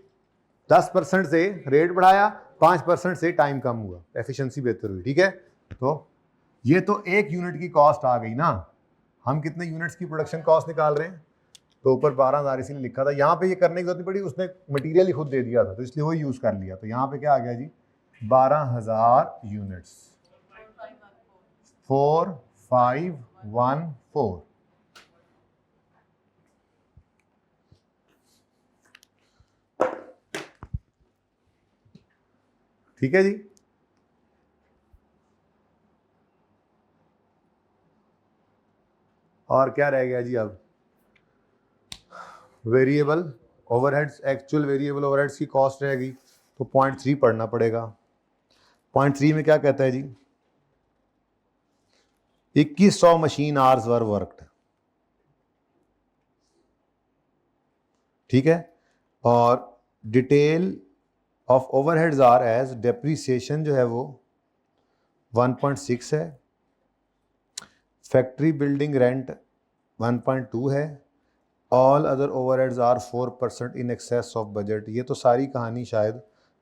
S1: 10% से रेट बढ़ाया, 5% से टाइम कम हुआ, एफिशिएंसी बेहतर हुई। ठीक है, तो ये तो एक यूनिट की कॉस्ट आ गई ना। हम कितने यूनिट्स की प्रोडक्शन कॉस्ट निकाल रहे हैं, तो ऊपर 12,000 इसीलिए लिखा था। यहाँ पे ये करने की जरूरत नहीं पड़ी, उसने मटेरियल ही खुद दे दिया था तो इसलिए वो यूज़ कर लिया। तो यहाँ पे क्या आ गया जी, 12,000 यूनिट्स, 4514। ठीक है जी। और क्या रह गया जी, अब variable overheads, actual variable overheads की कॉस्ट रहेगी तो 0.3 पढ़ना पड़ेगा। 0.3 में क्या कहता है जी, 2100 मशीन आवर्स वर वर्कड, ठीक है। और detail of overheads are as, depreciation जो है वो 1.6 है, फैक्ट्री बिल्डिंग रेंट 1.2 है, all other overheads are 4% in excess of budget. ये तो सारी कहानी शायद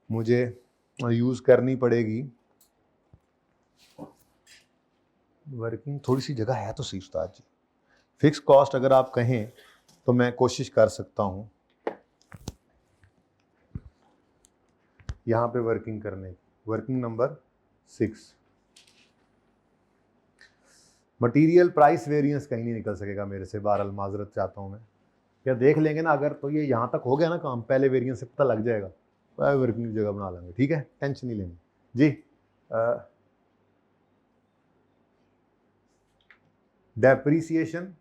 S1: मुझे यूज़ करनी पड़ेगी। वर्किंग थोड़ी सी जगह है तो सही उस्ताद जी। फिक्स कॉस्ट अगर आप कहें तो मैं कोशिश कर सकता हूँ यहाँ पे वर्किंग करने की। Working number 6, material price variance कहीं नहीं निकल सकेगा मेरे से, बहरहाल माजरत चाहता हूँ मैं। या देख लेंगे ना अगर, तो ये यहाँ तक हो गया ना काम, पहले वेरिएंस से पता लग जाएगा, वर्किंग की जगह बना लेंगे, ठीक है, टेंशन नहीं लेंगे जी। डेप्रीसिएशन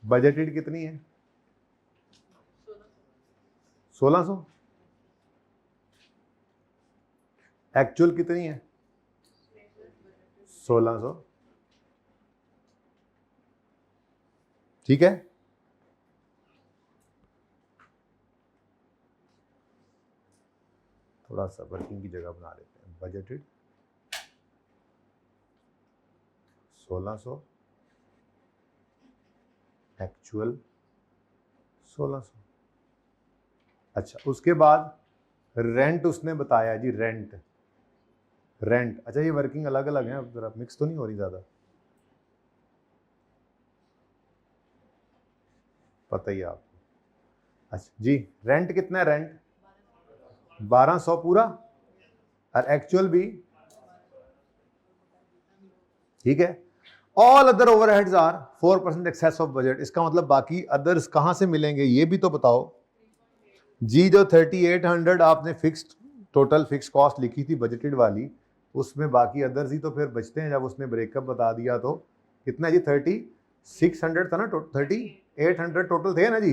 S1: बजटेड कितनी है, 1600। एक्चुअल कितनी है, 1600, ठीक है। थोड़ा सा वर्किंग की जगह बना लेते हैं, बजटेड 1600, एक्चुअल 1600। अच्छा, उसके बाद रेंट उसने बताया जी, रेंट, अच्छा ये वर्किंग अलग अलग है, जरा मिक्स तो नहीं हो रही ज़्यादा, पता ही है आपको। अच्छा जी, रेंट कितना है, रेंट 1200 पूरा, और एक्चुअल भी, ठीक है। All other overheads are 4% excess of budget. इसका मतलब बाकी अदर्स कहां से मिलेंगे ये भी तो बताओ जी। जो 3800 आपने फिक्स्ड, टोटल फिक्स कॉस्ट लिखी थी बजटेड वाली, उसमें बाकी अदर्स ही तो फिर बचते हैं। जब उसने ब्रेकअप बता दिया तो कितना जी, 3600 था ना, 3800 टोटल थे ना जी।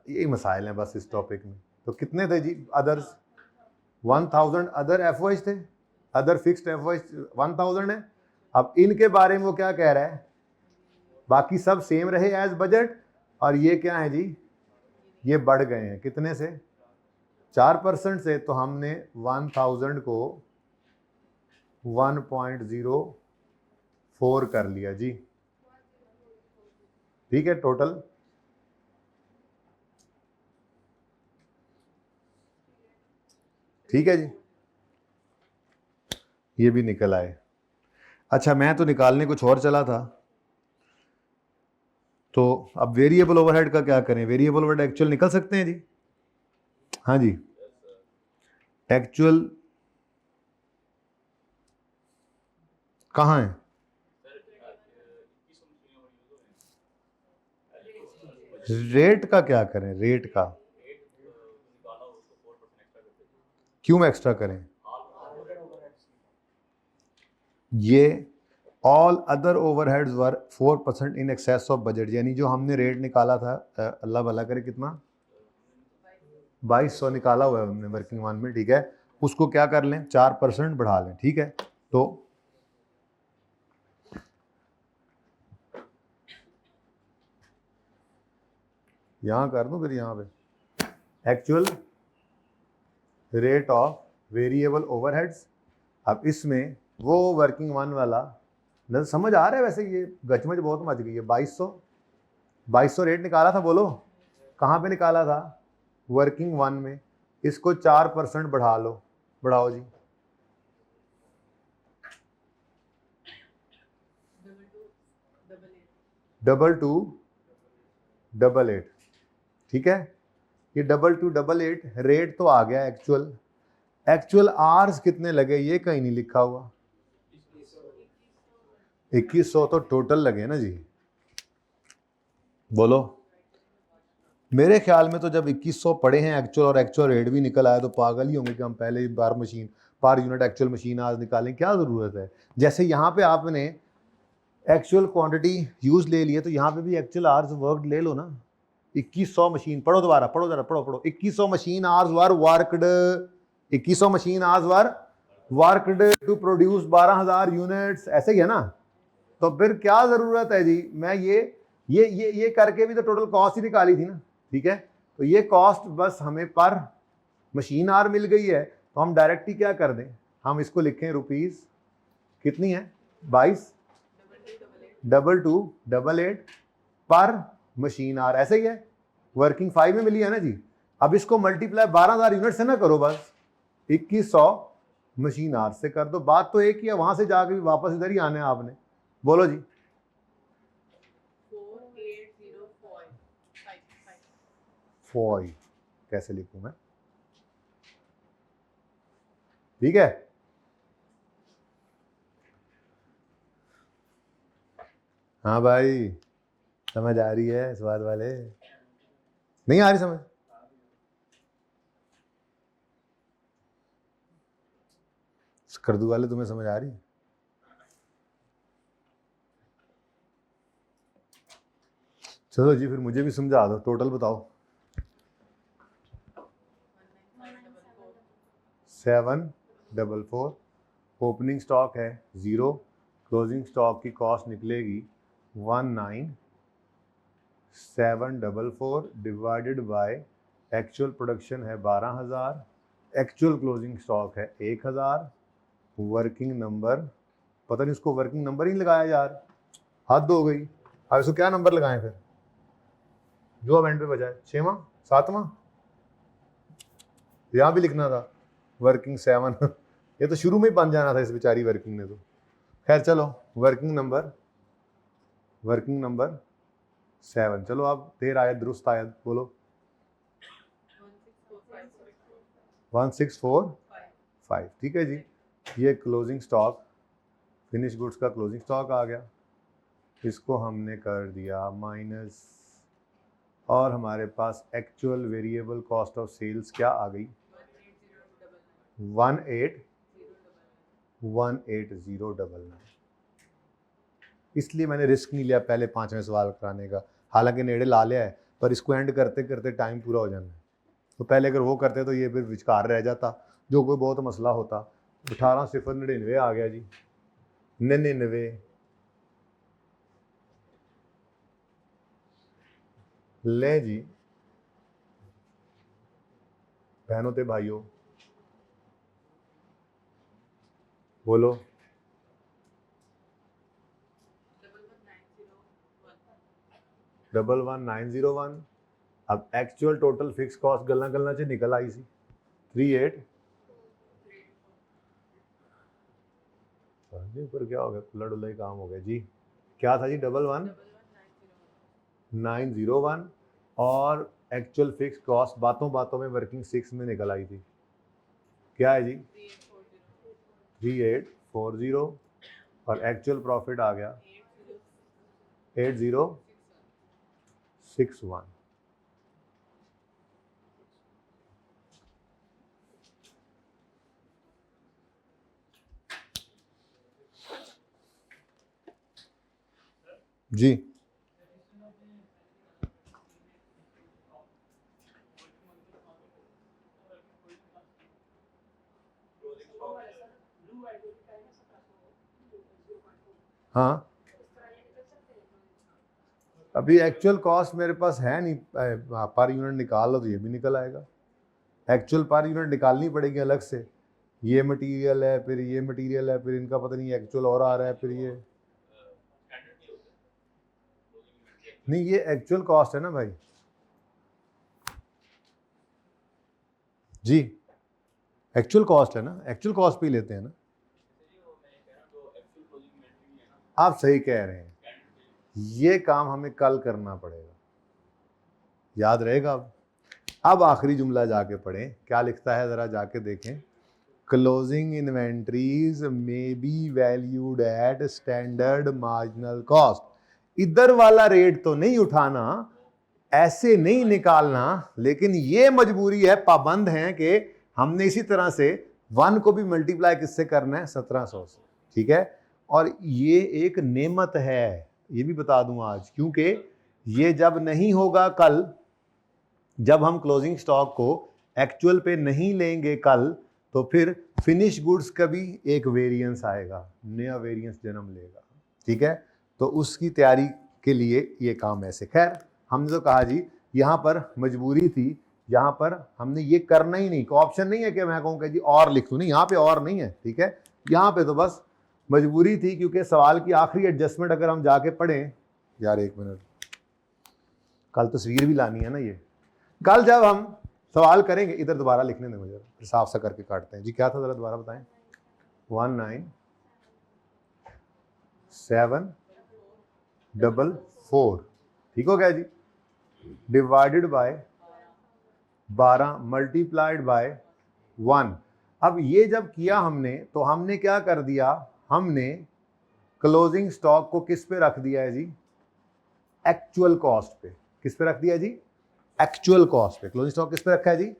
S1: यही मसाइल हैं बस इस टॉपिक में। तो कितने थे जी अदर्स, 1000 अदर एफओएच थे, अदर फिक्स्ड एफओएच 1000 है। अब इनके बारे में वो क्या कह रहा है, बाकी सब सेम रहे एज बजट, और ये क्या है जी, ये बढ़ गए हैं कितने से, 4% से। तो हमने 1000 को 1.04 कर लिया जी, ठीक है, टोटल। ठीक है जी, ये भी निकल आए। अच्छा, मैं तो निकालने कुछ और चला था। तो अब वेरिएबल ओवरहेड का क्या करें, वेरिएबल ओवरहेड एक्चुअल निकल सकते हैं जी, हाँ जी। एक्चुअल कहाँ है, रेट का क्या करें, रेट का क्यों एक्स्ट्रा करें, ये all other overheads were 4% in excess of budget, यानी जो हमने रेट निकाला था, अल्लाह भला करे कितना, 2200 निकाला हुआ है हमने वर्किंग वन में, ठीक है। उसको क्या कर लें, 4% बढ़ा लें, ठीक है। तो यहां कर दूं, फिर यहां पे actual rate of variable overheads. अब इसमें वो वर्किंग वन वाला समझ आ रहा है, वैसे ये गचमच बहुत मच गई है। 2200 रेट निकाला था, बोलो कहाँ पे निकाला था, वर्किंग वन में। इसको 4% बढ़ा लो, बढ़ाओ जी, 2288, ठीक है। ये 2288 रेट तो आ गया, एक्चुअल आर्स कितने लगे ये कहीं नहीं लिखा हुआ। 2100 तो टोटल लगे ना जी, बोलो। मेरे ख्याल में तो जब 2100 पड़े हैं एक्चुअल और एक्चुअल रेट भी निकल आया तो पागल ही होंगे कि हम पहले ही बार machine per unit actual machine आज निकालें, क्या ज़रूरत है। जैसे यहाँ पे आपने एक्चुअल क्वांटिटी यूज ले लिया तो यहाँ पे भी एक्चुअल आवर्स वर्कड ले लो ना। 2100 मशीन, पढ़ो दोबारा, पढ़ो जरा, पढ़ो 2100 machine hours were worked, 2100 machine hours were worked to produce 12,000 units, ऐसे ही है ना। तो फिर क्या जरूरत है जी, मैं ये करके भी तो टोटल कॉस्ट ही निकाली थी ना, ठीक है। तो ये कॉस्ट बस हमें पर मशीन आवर मिल गई है, तो हम डायरेक्ट ही क्या कर दें, हम इसको लिखें रुपीस कितनी है 22,2288 पर मशीन आवर, ऐसे ही है। वर्किंग 5 में मिली है ना जी। अब इसको मल्टीप्लाई 12,000 यूनिट से ना करो, बस 2100 मशीन आवर से कर दो। बात तो एक ही है, वहां से जाके भी वापस इधर ही आना है आपने। बोलो जी। 4805 कैसे लिखूं मैं, ठीक है। हाँ भाई, समझ आ रही है इस बात वाले, नहीं आ रही समझ? करदू वाले तुम्हें समझ आ रही? चलो जी, फिर मुझे भी समझा दो, टोटल बताओ। 744, ओपनिंग स्टॉक है 0, क्लोजिंग स्टॉक की कॉस्ट निकलेगी 19,744 डिवाइडेड बाय एक्चुअल प्रोडक्शन है 12,000, एक्चुअल क्लोजिंग स्टॉक है 1,000, वर्किंग नंबर पता नहीं, उसको वर्किंग नंबर ही लगाया यार, हद हो गई। अब इसको क्या नंबर लगाएं फिर, जो अब एंड पे बजाय 6वां 7वां, यहाँ भी लिखना था वर्किंग 7 ये तो शुरू में ही बन जाना था इस बेचारी वर्किंग ने तो। खैर चलो, वर्किंग नंबर 7, चलो अब देर आयत दुरुस्त आयत, बोलो 1645, ठीक है जी। ये क्लोजिंग स्टॉक, फिनिश गुड्स का क्लोजिंग स्टॉक आ गया, इसको हमने कर दिया माइनस, और हमारे पास actual variable cost of sales क्या आ गई, 18099। इसलिए मैंने रिस्क नहीं लिया पहले 5वें सवाल कराने का, हालांकि नेड़े ला लिया है, पर इसको एंड करते करते टाइम पूरा हो जाना है। तो पहले अगर वो करते तो ये फिर विचकार रह जाता, जो कोई बहुत मसला होता। 18,099 आ गया जी, 99 ले जी बहनों ते भाइयों, बोलो 11901। अब एक्चुअल टोटल फिक्स कॉस्ट गलना गलना च निकल आई सी 38, ऊपर क्या हो गया, खुला डुल्ला ही काम हो गया जी। क्या था जी, 11901, और एक्चुअल फिक्स कॉस्ट बातों बातों में वर्किंग 6 में निकल आई थी, क्या है जी 3840, और एक्चुअल प्रॉफिट आ गया 8061। जी हाँ, अभी एक्चुअल कॉस्ट मेरे पास है नहीं, पर यूनिट निकाल लो तो ये भी निकल आएगा। एक्चुअल पर यूनिट निकालनी पड़ेगी अलग से, ये मटेरियल है, फिर ये मटेरियल है, फिर इनका पता नहीं एक्चुअल और आ रहा है, फिर ये नहीं, ये एक्चुअल कॉस्ट है ना भाई जी, एक्चुअल कॉस्ट है ना, एक्चुअल कॉस्ट पे लेते हैं ना। आप सही कह रहे हैं, ये काम हमें कल करना पड़ेगा, याद रहेगा। अब आखिरी जुमला जाके पढ़ें, क्या लिखता है जरा जाके देखें। Closing inventories may be valued at standard marginal cost. इधर वाला रेट तो नहीं उठाना, ऐसे नहीं निकालना, लेकिन ये मजबूरी है, पाबंद है कि हमने इसी तरह से 1 को भी मल्टीप्लाई किससे करना है, 1700 से, ठीक है। और ये एक नेमत है, ये भी बता दूं आज, क्योंकि ये जब नहीं होगा कल, जब हम क्लोजिंग स्टॉक को एक्चुअल पे नहीं लेंगे कल, तो फिर फिनिश गुड्स का भी एक वेरिएंस आएगा, नया वेरिएंस जन्म लेगा, ठीक है। तो उसकी तैयारी के लिए ये काम ऐसे। खैर हमने तो कहा जी यहाँ पर मजबूरी थी, यहाँ पर हमने ये करना ही नहीं, ऑप्शन नहीं है कि मैं कहूँ कि जी और लिख दूँ, नहीं, यहाँ पे और नहीं है, ठीक है। यहाँ पे तो बस मजबूरी थी, क्योंकि सवाल की आखिरी एडजस्टमेंट अगर हम जाके पढ़ें, यार एक मिनट, कल तस्वीर भी लानी है ना, ये कल जब हम सवाल करेंगे, इधर दोबारा लिखने दें मुझे, फिर साफ सा करके काटते हैं जी। क्या था जरा दोबारा बताएं। 19744, ठीक हो गया जी। Divided by 12 multiplied by 1। अब ये जब किया हमने, तो हमने क्या कर दिया, हमने क्लोजिंग स्टॉक को किस पे रख दिया है जी, एक्चुअल कॉस्ट पे। किस पे रख दिया जी, एक्चुअल कॉस्ट पे। क्लोजिंग स्टॉक किस पे रखा है जी।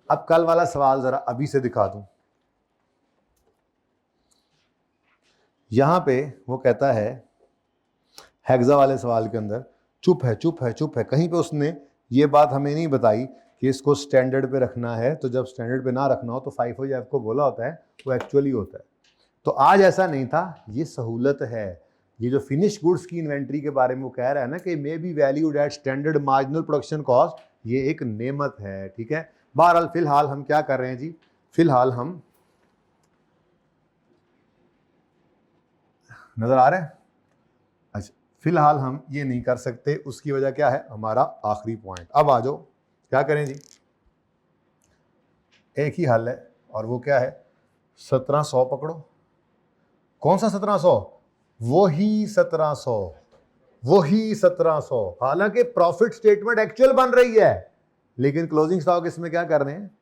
S1: अब कल वाला सवाल जरा अभी से दिखा दूं। यहां पे वो कहता है हेक्सा वाले सवाल के अंदर, चुप है चुप है चुप है, कहीं पे उसने ये बात हमें नहीं बताई कि इसको स्टैंडर्ड पे रखना है। तो जब स्टैंडर्ड पे ना रखना हो तो FIFO या को बोला होता है, वो एक्चुअली होता है। तो आज ऐसा नहीं था, ये सहूलत है। ये जो फिनिश गुड्स की इन्वेंट्री के बारे में वो कह रहा है ना कि may be valued at standard marginal production cost, ये एक नेमत है, ठीक है। बहरहाल फिलहाल हम क्या कर रहे हैं जी, फिलहाल हम, नजर आ रहा है, अच्छा, फिलहाल हम ये नहीं कर सकते। उसकी वजह क्या है, हमारा आखिरी पॉइंट। अब आ जाओ, क्या करें जी, एक ही हल है, और वो क्या है, 1700 पकड़ो। कौन सा 1700, वही 1700, वही 1700। हालांकि प्रॉफिट स्टेटमेंट एक्चुअल बन रही है, लेकिन क्लोजिंग स्टॉक इसमें क्या कर रहे हैं,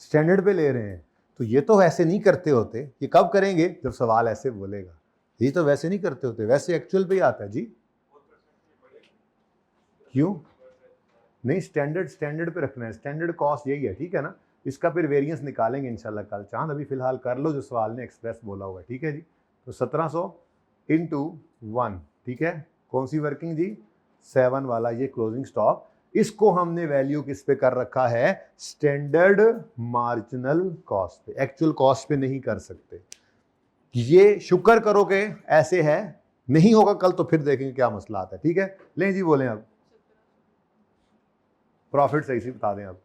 S1: स्टैंडर्ड पे ले रहे हैं। तो ये तो वैसे नहीं करते होते, ये कब करेंगे, जब सवाल ऐसे बोलेगा। ये तो वैसे नहीं करते होते, वैसे एक्चुअल पे ही आता है जी। क्यों नहीं, स्टैंडर्ड पे रखना है, स्टैंडर्ड कॉस्ट यही है, ठीक है ना। इसका फिर वेरिएंस निकालेंगे इंशाल्लाह कल। चांद अभी फिलहाल कर लो जो सवाल ने एक्सप्रेस बोला हुआ है, ठीक है जी। तो 1700 इंटू 1, ठीक है। कौन सी वर्किंग जी, 7 वाला ये क्लोजिंग स्टॉक। इसको हमने वैल्यू किस पे कर रखा है, स्टैंडर्ड मार्जिनल कॉस्ट पे, एक्चुअल कॉस्ट पे नहीं कर सकते। ये शुक्र करो कि ऐसे है, नहीं होगा कल तो फिर देखेंगे क्या मसला आता है, ठीक है। लें जी बोलें अब, प्रॉफिट सही से बता दें अब।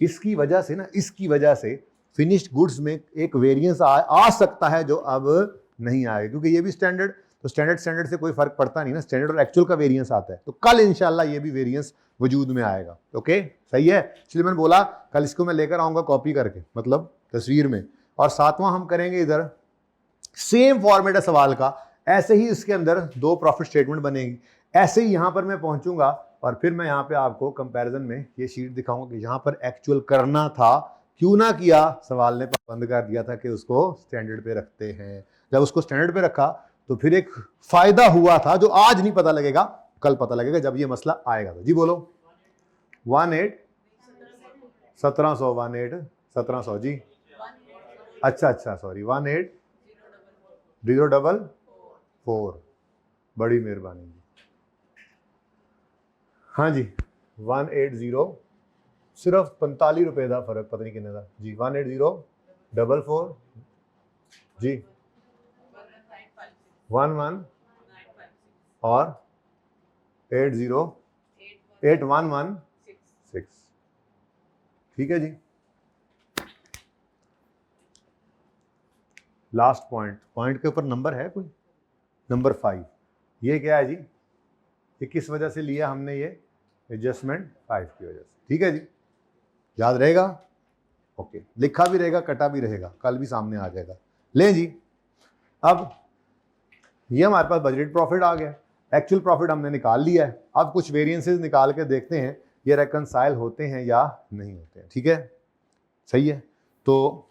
S1: इसकी वजह से ना, इसकी वजह से फिनिश्ड गुड्स में एक वेरिएंस आ सकता है जो अब नहीं आएगा, क्योंकि ये भी स्टैंडर्ड, तो स्टैंडर्ड से कोई फर्क पड़ता नहीं ना, स्टैंडर्ड और एक्चुअल का वेरिएंस आता है। तो कल इंशाल्लाह ये भी वेरिएंस वजूद में आएगा, ओके सही है। इसलिए मैंने बोला कल इसको मैं लेकर आऊंगा कॉपी करके, मतलब तस्वीर में। और 7वां हम करेंगे इधर, सेम फॉर्मेट है सवाल का, ऐसे ही इसके अंदर 2 प्रॉफिट स्टेटमेंट बनेगी। ऐसे ही यहां पर मैं पहुंचूंगा, और फिर मैं यहाँ पे आपको कंपैरिजन में ये शीट दिखाऊंगा कि यहाँ पर एक्चुअल करना था, क्यों ना किया, सवाल ने पाबंद कर दिया था कि उसको स्टैंडर्ड पे रखते हैं। जब उसको स्टैंडर्ड पे रखा तो फिर एक फायदा हुआ था जो आज नहीं पता लगेगा, कल पता लगेगा जब ये मसला आएगा। तो जी बोलो, 1700 1700 जी, अच्छा सॉरी, 18044, बड़ी मेहरबानी जी। हाँ जी 180, सिर्फ 45 रुपए का फर्क, पता नहीं कितने का जी। 18044 जी, 11 और 8116, ठीक है जी। लास्ट पॉइंट के ऊपर नंबर है कोई, नंबर 5। ये क्या है जी, ये किस वजह से लिया हमने, ये एडजस्टमेंट 5 की वजह से, ठीक है जी। याद रहेगा, ओके, लिखा भी रहेगा, कटा भी रहेगा, कल भी सामने आ जाएगा। लें जी, अब ये हमारे पास बजटेड प्रॉफिट आ गया। एक्चुअल प्रॉफिट हमने निकाल लिया है, अब कुछ वेरिएंसेस निकाल के देखते हैं ये रेकनसाइल होते हैं या नहीं होते हैं। ठीक है, सही है। तो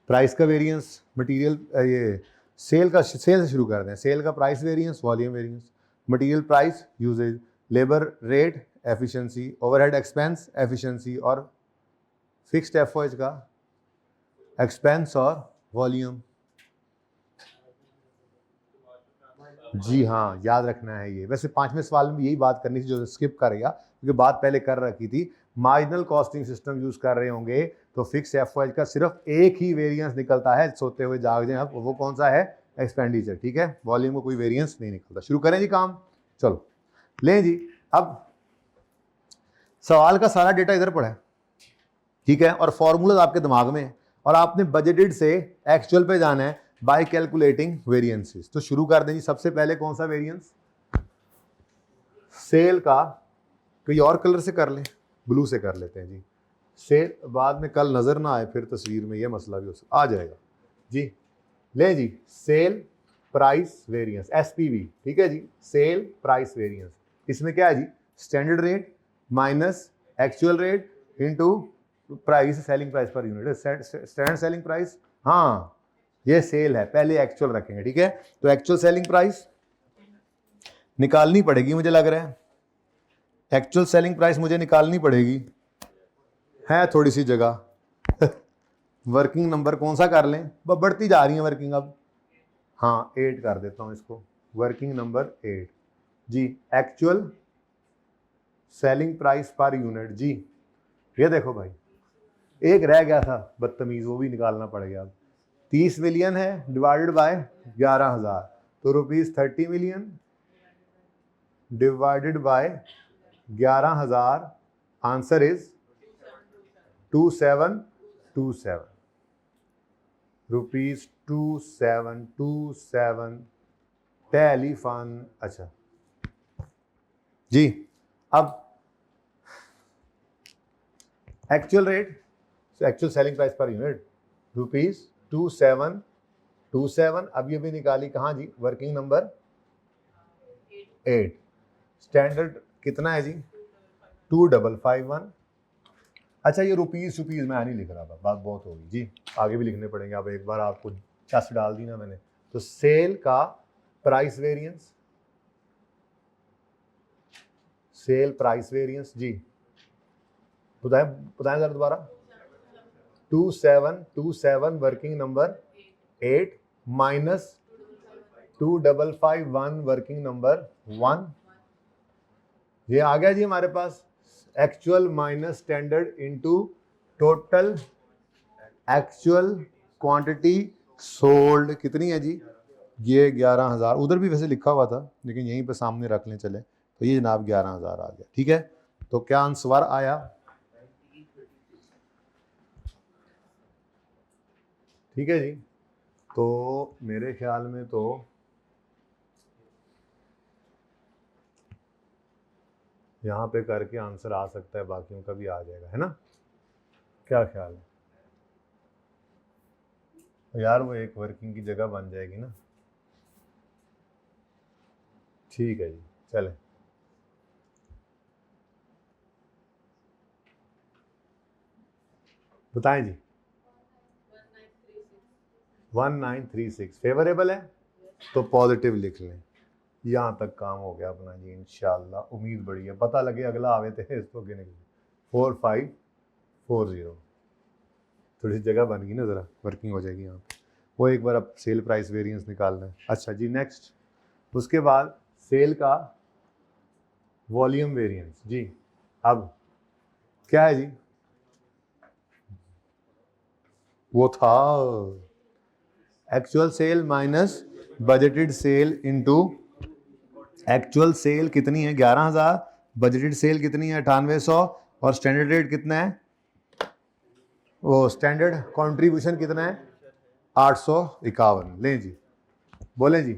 S1: प्राइस का वेरिएंस, मटेरियल ये सेल से शुरू करते हैं। सेल का price variance, volume variance, material price, usage, labour rate, efficiency, overhead expense, efficiency, और फिक्स्ड एफओएच का एक्सपेंस और वॉल्यूम। जी हाँ, याद रखना है ये। वैसे 5वें सवाल में भी यही बात करनी थी जो स्किप कर गया, क्योंकि बात पहले कर रखी थी। मार्जिनल कॉस्टिंग सिस्टम यूज कर रहे होंगे तो फिक्स एफओएच का सिर्फ एक ही वेरिएंस निकलता है, सोते हुए जाग जाए आप, वो कौन सा है? एक्सपेंडिचर। ठीक है, वॉल्यूम में कोई वेरिएंस नहीं निकलता। शुरू करें जी काम, चलो लें जी। अब सवाल का सारा डेटा इधर पड़ा है, ठीक है, और फॉर्मूला आपके दिमाग में है, और आपने बजटेड से एक्चुअल पे जाना है बाय कैलकुलेटिंग वेरिएंसेस। तो शुरू कर दें जी। सबसे पहले कौन सा वेरिएंस? सेल का, कोई और कलर से कर लें, ब्लू से कर लेते हैं जी। सेल बाद में कल नजर ना आए फिर तस्वीर में, ये मसला भी आ जाएगा जी। ले जी, सेल प्राइस वेरिएंस, एसपीवी। ठीक है जी, सेल प्राइस वेरिएंस। इसमें क्या है जी? Standard rate minus actual rate into price, selling price per unit. Standard selling price, हाँ ये सेल है, पहले एक्चुअल रखेंगे। ठीक है, तो एक्चुअल सेलिंग प्राइस निकालनी पड़ेगी, मुझे लग रहा है एक्चुअल सेलिंग प्राइस मुझे निकालनी पड़ेगी, है थोड़ी सी जगह। वर्किंग नंबर कौन सा कर लें? बढ़ती जा रही है वर्किंग अब। हाँ 8 कर देता हूँ इसको, वर्किंग नंबर 8 जी। Actual selling price per unit जी। ये देखो भाई, एक रह गया था बदतमीज, वो भी निकालना पड़ गया। अब 30 मिलियन है डिवाइडेड बाय 11,000, तो ₹30 million divided by 11,000, answer is 2727 ₹2727 telephone. अच्छा जी, अब actual rate, actual selling price per unit ₹2727। अब ये भी निकाली कहाँ जी? Working number 8। स्टैंडर्ड कितना है जी? 2551। अच्छा ये रुपीज़ मैं नहीं लिख रहा था, बात बहुत होगी जी, आगे भी लिखने पड़ेंगे। अब एक बार आपको चस डाल दी ना मैंने। तो सेल का price variance, sale price variance जी, बताएं जरा दोबारा। 2727 working number 8 minus 2551 working number 1। ये आ गया जी हमारे पास। Actual minus standard into total actual quantity sold कितनी है जी? ये 11,000। उधर भी वैसे लिखा हुआ था लेकिन यहीं पे सामने रख लें चले, तो ये जनाब 11,000 आ गया। ठीक है, तो क्या आंसर आया? ठीक है जी, तो मेरे ख्याल में तो यहाँ पे करके आंसर आ सकता है, बाकियों का भी आ जाएगा, है ना? क्या ख्याल है यार? वो एक वर्किंग की जगह बन जाएगी ना। ठीक है जी, चलें। बताएं जी। 1936 फेवरेबल है तो पॉजिटिव लिख लें। यहाँ तक काम हो गया अपना जी, इंशाल्लाह। उम्मीद बड़ी है, पता लगे अगला आवे थे इसको गिने 4540। थोड़ी सी जगह बन गई ना, ज़रा वर्किंग हो जाएगी यहाँ पे। वो एक बार अब सेल प्राइस वेरिएंस निकालना है। अच्छा जी, नेक्स्ट उसके बाद सेल का वॉल्यूम वेरिएंस जी। अब क्या है जी? वो था actual sale minus budgeted sale into actual sale कितनी है? 11,000। बजटेड सेल कितनी है? 9800। और स्टैंडर्ड रेट कितना है? वो स्टैंडर्ड कंट्रीब्यूशन कितना है? 851। लें जी, बोले जी।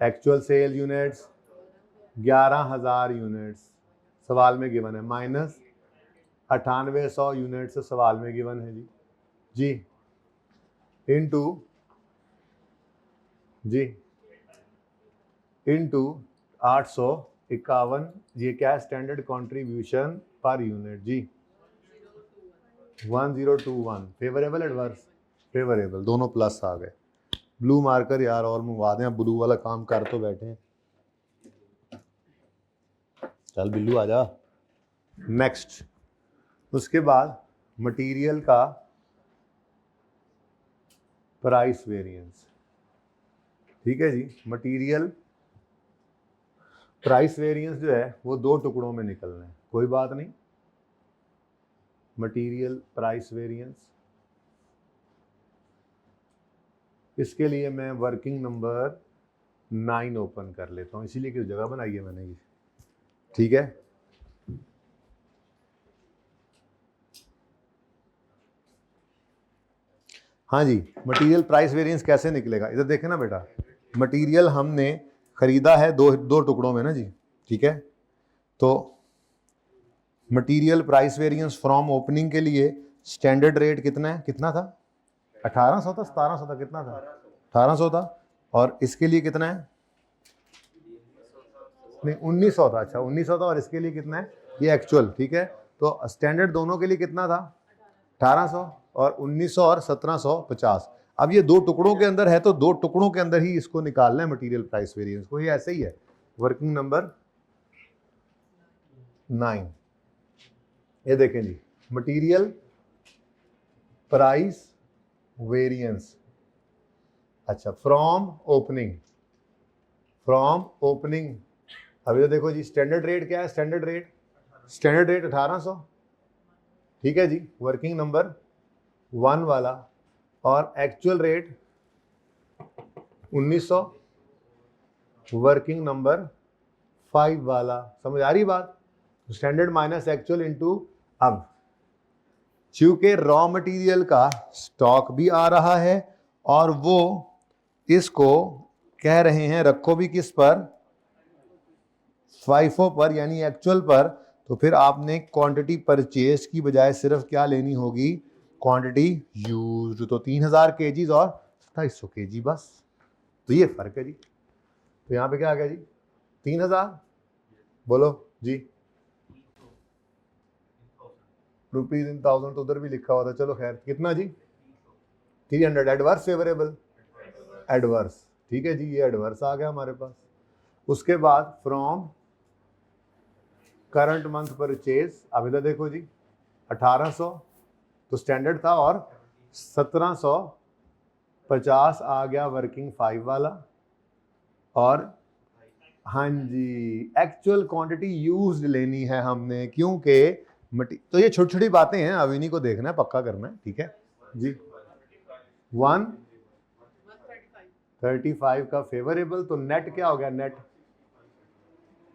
S1: एक्चुअल सेल यूनिट्स 11,000 यूनिट्स सवाल में गिवन है, माइनस 9800 यूनिट्स सवाल में गिवन है जी। जी इनटू जी इनटू 851, ये क्या है स्टैंडर्ड कंट्रीब्यूशन पर यूनिट जी 1021। Favourable adverse? फेवरेबल, दोनों प्लस आ गए। ब्लू मार्कर यार और मंगवा दें, ब्लू वाला काम कर तो बैठे हैं। चल बिल्लू आ जा। नेक्स्ट, उसके बाद मटेरियल का प्राइस वेरिएंस। ठीक है जी, मटेरियल प्राइस वेरिएंस जो है वो दो टुकड़ों में निकलना है, कोई बात नहीं। मटेरियल प्राइस वेरिएंस, इसके लिए मैं वर्किंग नंबर 9 ओपन कर लेता हूँ, इसीलिए किस जगह बनाई है मैंने ये। ठीक है, हाँ जी। मटेरियल प्राइस वेरिएंस कैसे निकलेगा, इधर देखें ना बेटा। मटेरियल हमने खरीदा है दो टुकड़ों में ना जी, ठीक है। तो material price variance from opening के लिए स्टैंडर्ड रेट कितना था 1800 था, 1700 था, कितना था 1800 था। और इसके लिए कितना है, नहीं 1900 था। अच्छा 1900 था, और इसके लिए कितना है ये एक्चुअल, ठीक है। तो स्टैंडर्ड दोनों के लिए कितना था 1800, और 1900 और 1750। अब ये दो टुकड़ों के अंदर है, तो दो टुकड़ों के अंदर ही इसको निकालना है मटेरियल प्राइस वेरिएंस को, ये ऐसे ही है। वर्किंग नंबर 9, ये देखें जी, मटेरियल प्राइस वेरिएंस। अच्छा, फ्रॉम ओपनिंग अभी तो देखो जी, स्टैंडर्ड रेट क्या है, स्टैंडर्ड रेट 1800, ठीक है जी, वर्किंग नंबर 1 वाला। और एक्चुअल रेट 1900, वर्किंग नंबर 5 वाला। समझ आ रही बात? Standard minus actual into. अब चूंकि रॉ मटेरियल का स्टॉक भी आ रहा है, और वो इसको कह रहे हैं रखो भी किस पर, फाइफो पर, यानी एक्चुअल पर। तो फिर आपने क्वांटिटी परचेज की बजाय सिर्फ क्या लेनी होगी, क्वांटिटी यूज्ड। तो 3000 केजीज और 2700 केजी, बस। तो ये फर्क है जी। तो यहाँ पे क्या आ गया जी 3000, बोलो जी, रुपीज इन 1000 तो उधर भी लिखा हुआ था, चलो खैर कितना जी 300। एडवर्स फेवरेबल, एडवर्स, ठीक है जी, ये एडवर्स आ गया हमारे पास। उसके बाद फ्रॉम करंट मंथ परचेज, अब इधर देखो जी 1800 तो स्टैंडर्ड था, और 1750 आ गया वर्किंग 5 वाला। और हाँ जी, एक्चुअल क्वांटिटी यूज्ड लेनी है हमने, क्योंकि तो ये छोटी छोटी बातें हैं, अब इन्हीं को देखना है, पक्का करना है, ठीक है जी। 135 का फेवरेबल, तो नेट क्या हो गया नेट,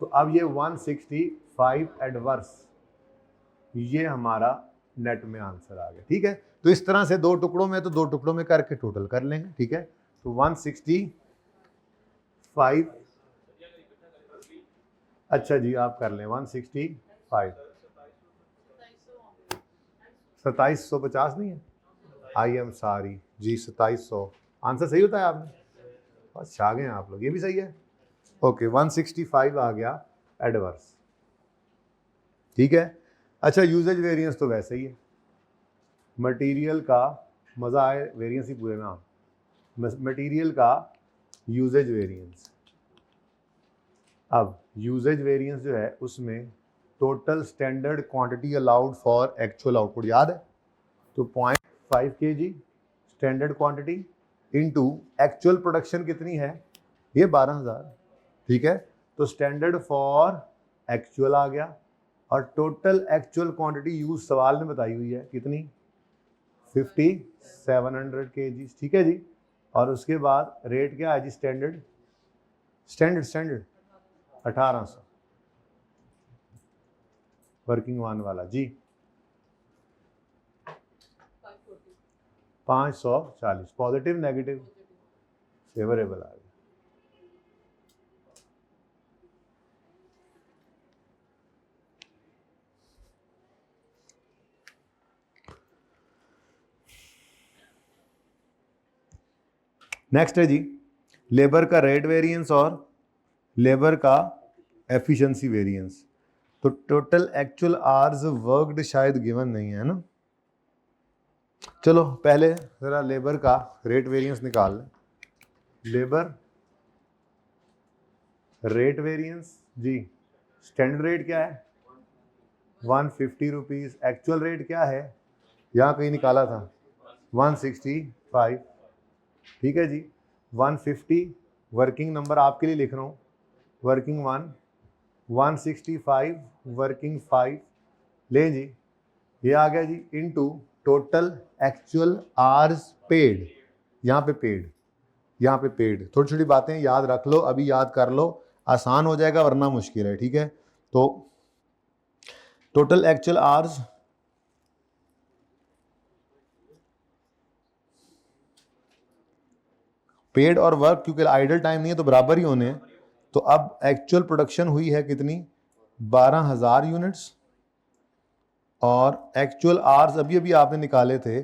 S1: तो अब ये 165 एडवर्स, ये हमारा नेट में आंसर आ गया, ठीक है। तो इस तरह से दो टुकड़ों में, तो दो टुकड़ों में करके टोटल कर लेंगे, ठीक है। तो 165, अच्छा जी आप कर लें 165, 2750 नहीं है, I am sorry ji, 2700 answer सही होता है आपने, अच्छा आ गए आप लोग, ये भी सही है। ओके 165 आ गया एडवर्स, ठीक है। अच्छा यूजेज वेरिएंस तो वैसे ही है, मटेरियल का, मज़ा आए वेरिएंस ही पूरे में, मटेरियल का यूजेज वेरिएंस। अब यूजेज वेरिएंस जो है उसमें total standard quantity allowed for actual output याद है, तो 0.5 kg standard quantity into actual production कितनी है, ये 12000, ठीक है। तो स्टैंडर्ड फॉर एक्चुअल आ गया, और टोटल एक्चुअल क्वांटिटी यूज सवाल में बताई हुई है कितनी, 5700 kg, ठीक है जी। और उसके बाद रेट क्या है जी, स्टैंडर्ड 1800, वर्किंग 1 वाला जी 540, पॉजिटिव नेगेटिव, फेवरेबल आ गया। नेक्स्ट है जी लेबर का रेट वेरिएंस और लेबर का एफिशिएंसी वेरिएंस। तो टोटल एक्चुअल आवर्स वर्कड शायद गिवन नहीं है ना। चलो पहले जरा लेबर का रेट वेरिएंस निकाल लें। लेबर रेट वेरिएंस जी, स्टैंडर्ड रेट क्या है 150 रुपीज़, एक्चुअल रेट क्या है यहाँ कहीं निकाला था 165, ठीक है जी। 150 वर्किंग नंबर आपके लिए लिख रहा हूँ, वर्किंग 1, 165 वर्किंग 5, ले जी ये आ गया जी, into total actual hours paid, यहाँ पे पेड, यहाँ पे पेड। थोड़ी छोटी बातें याद रख लो, अभी याद कर लो, आसान हो जाएगा वरना मुश्किल है, ठीक है। तो टोटल एक्चुअल आवर्स पेड और वर्क, क्योंकि आइडल टाइम नहीं है तो बराबर ही होने हैं। तो अब एक्चुअल प्रोडक्शन हुई है कितनी 12,000 यूनिट्स, और एक्चुअल आवर्स अभी अभी आपने निकाले थे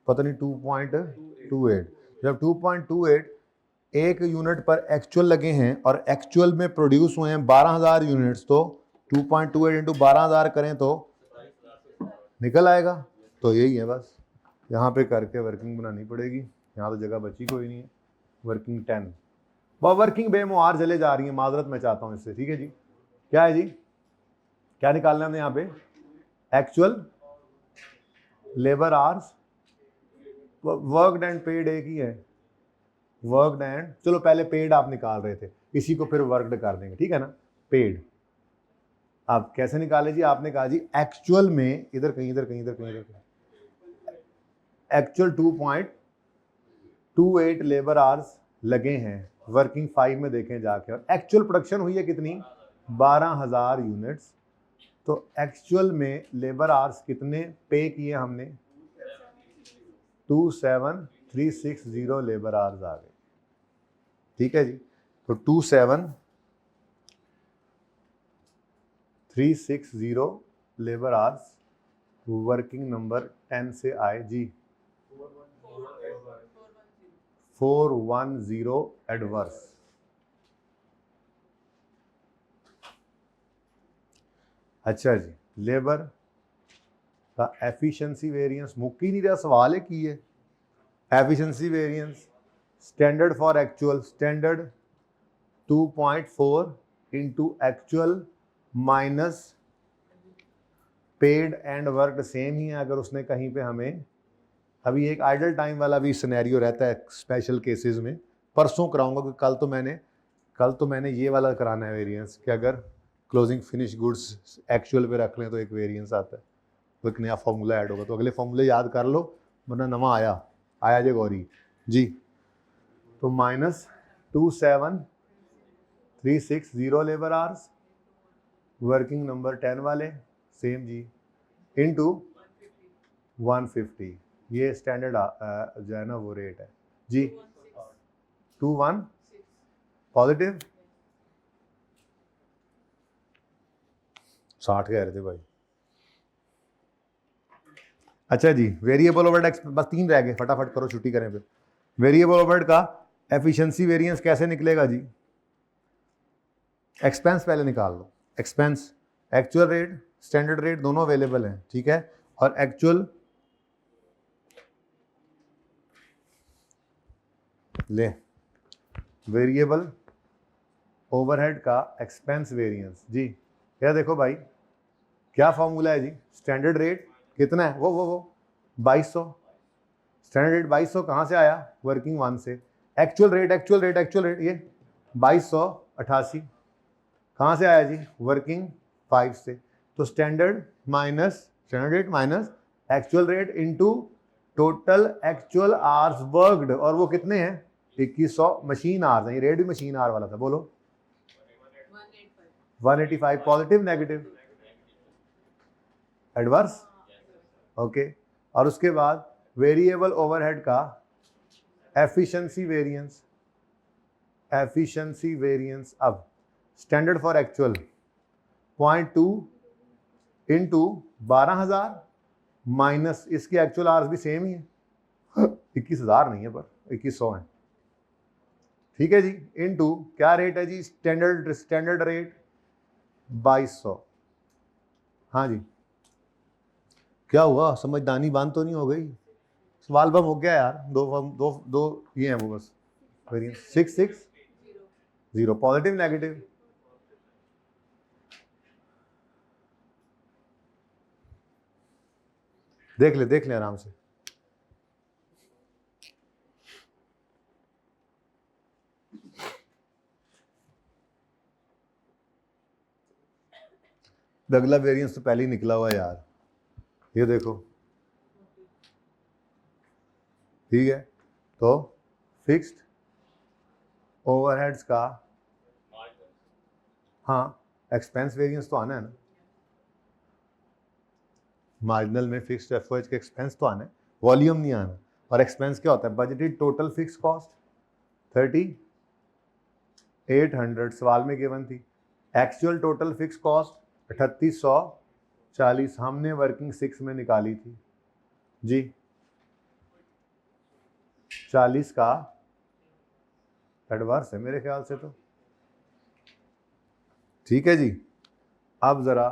S1: पता नहीं 2.28। जब 2.28 एक यूनिट पर एक्चुअल लगे हैं और एक्चुअल में प्रोड्यूस हुए हैं 12,000 यूनिट्स, तो 2.28 इंटू 12,000 करें तो निकल आएगा। तो यही है बस, यहाँ पे करके वर्किंग बनानी पड़ेगी, यहाँ तो जगह बची कोई नहीं है। वर्किंग 10, वह वर्किंग बेमुहार चले जा रही है, माजरत मैं चाहता हूँ इससे, ठीक है जी। क्या है जी, क्या निकालना है हमने यहाँ पे, actual labour hours, worked and paid एक ही है, वर्कड एंड, चलो पहले पेड आप निकाल रहे थे, इसी को फिर वर्कड कर देंगे, ठीक है ना। पेड आप कैसे निकाले जी, आपने कहा जी एक्चुअल में, इधर कहीं इधर कहीं इधर कहीं इधर, एक्चुअल 2.28 लेबर आवर्स लगे हैं, वर्किंग 5 में देखें जाके, और एक्चुअल प्रोडक्शन हुई है कितनी 12,000 यूनिट्स। तो एक्चुअल में लेबर आवर्स कितने पे किए हमने 27360 लेबर आवर्स आ गए, ठीक है जी। तो 27360 लेबर आवर्स वर्किंग नंबर 10 से आए जी 410 एडवर्स। अच्छा जी, लेबर का एफिशिएंसी वेरिएंस मुक ही नहीं रहा, सवाल है की है। Efficiency variance standard for actual, standard 2.4 into actual minus paid and worked same ही है। अगर उसने कहीं पे हमें, अभी एक आइडल टाइम वाला भी सिनेरियो रहता है स्पेशल केसेस में, परसों कराऊंगा क्योंकि कल तो मैंने ये वाला कराना है वेरिएंस कि अगर क्लोजिंग फिनिश गुड्स एक्चुअल पे रख लें तो एक वेरिएंस आता है, तो एक नया फॉर्मूला ऐड होगा। तो अगले फॉर्मूले याद कर लो वरना नवा आया जे गौरी जी। तो minus 27360 labour hours working number 10 वाले सेम जी, इनटू 150, ये स्टैंडर्ड जो है ना वो रेट है जी 21 पॉजिटिव 60 कह रहे थे भाई। अच्छा जी, वेरिएबल ओवरहेड बस 3 रह गए, फटाफट करो छुट्टी करें फिर। वेरिएबल ओवरहेड का एफिशिएंसी वेरिएंस कैसे निकलेगा जी, एक्सपेंस पहले निकाल लो, expense actual rate standard rate दोनों अवेलेबल हैं, ठीक है। और एक्चुअल ले वेरिएबल ओवरहेड का एक्सपेंस वेरिएंस जी, क्या देखो भाई क्या फॉर्मूला है जी, स्टैंडर्ड रेट कितना है वो 2200, स्टैंडर्ड रेट 2200 कहाँ से आया वर्किंग 1 से, एक्चुअल रेट ये 2288 कहाँ से आया जी वर्किंग 5 से। तो standard rate minus actual rate into total actual hours worked, और वो कितने हैं 2100 मशीन आवर्स हैं, ये रेट भी मशीन आवर वाला था, बोलो 185 पॉजिटिव नेगेटिव एडवर्स, ओके। और उसके बाद वेरिएबल ओवरहेड का एफिशिएंसी वेरिएंस अब standard for actual 0.2 into 12,000 minus इसके एक्चुअल आवर्स भी सेम ही है 21,000 नहीं है पर 2100 है, ठीक है जी, इनटू क्या रेट है जी, स्टैंडर्ड रेट 2200। हाँ जी, क्या हुआ, समझदानी बांध तो नहीं हो गई, सवाल बम हो गया यार, दो ये हैं वो बस वेरिएंस। 660 पॉजिटिव नेगेटिव, देख ले आराम से। अगला वेरिएंस तो पहले ही निकला हुआ है यार, ये देखो, ठीक है। तो फिक्स्ड ओवरहेड्स का, हाँ एक्सपेंस वेरिएंस तो आना है ना, मार्जिनल में फिक्स्ड एफओएच के एक्सपेंस तो आना है, वॉल्यूम नहीं आना। और एक्सपेंस क्या होता है, बजटेड टोटल फिक्स कॉस्ट 3800 सवाल में गिवन थी, एक्चुअल टोटल फिक्स कॉस्ट 3840, हमने वर्किंग 6 में निकाली थी जी, 40 का एडवर्स है मेरे ख्याल से तो, ठीक है जी। अब जरा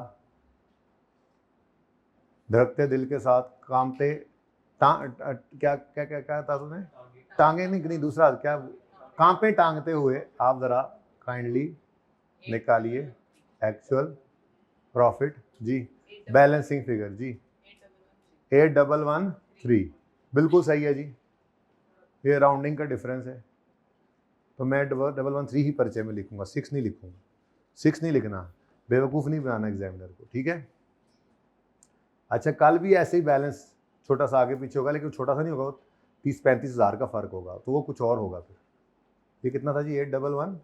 S1: धड़कते दिल के साथ कांपते क्या क्या क्या क्या था तुमने, टांगे नहीं दूसरा क्या, कांपे टांगते हुए आप जरा काइंडली निकालिए एक्चुअल प्रॉफिट जी, बैलेंसिंग फिगर जी 8113, बिल्कुल सही है जी, ये राउंडिंग का डिफरेंस है, तो मैं 8113 ही परिचय में लिखूंगा, 6 नहीं लिखूंगा, 6 नहीं लिखना, बेवकूफ़ नहीं बनाना एग्जामिनर को, ठीक है। अच्छा, कल भी ऐसे ही बैलेंस छोटा सा आगे पीछे होगा, लेकिन छोटा सा नहीं होगा, 30-35 हज़ार का फ़र्क होगा, तो वो कुछ और होगा फिर। ये कितना था जी, 8113,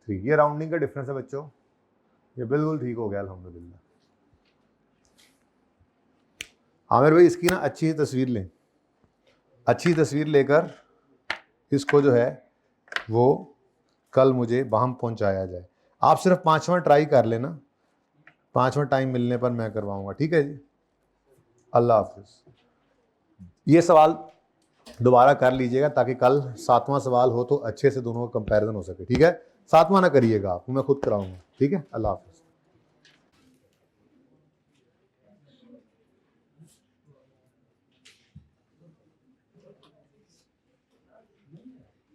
S1: ये राउंडिंग का डिफरेंस है बच्चों, ये बिल्कुल ठीक हो गया अल्हम्दुलिल्लाह। आमिर भाई इसकी ना अच्छी तस्वीर लें, अच्छी तस्वीर लेकर इसको जो है वो कल मुझे वहाँ पहुँचाया जाए। आप सिर्फ 5वां ट्राई कर लेना, 5वां टाइम मिलने पर मैं करवाऊँगा, ठीक है जी। अल्लाह हाफिज़। ये सवाल दोबारा कर लीजिएगा ताकि कल 7वां सवाल हो तो अच्छे से दोनों का कंपैरिजन हो सके, ठीक है। 7वां ना करिएगा आप, मैं खुद कराऊँगा, ठीक है। अल्लाह हाफिज़।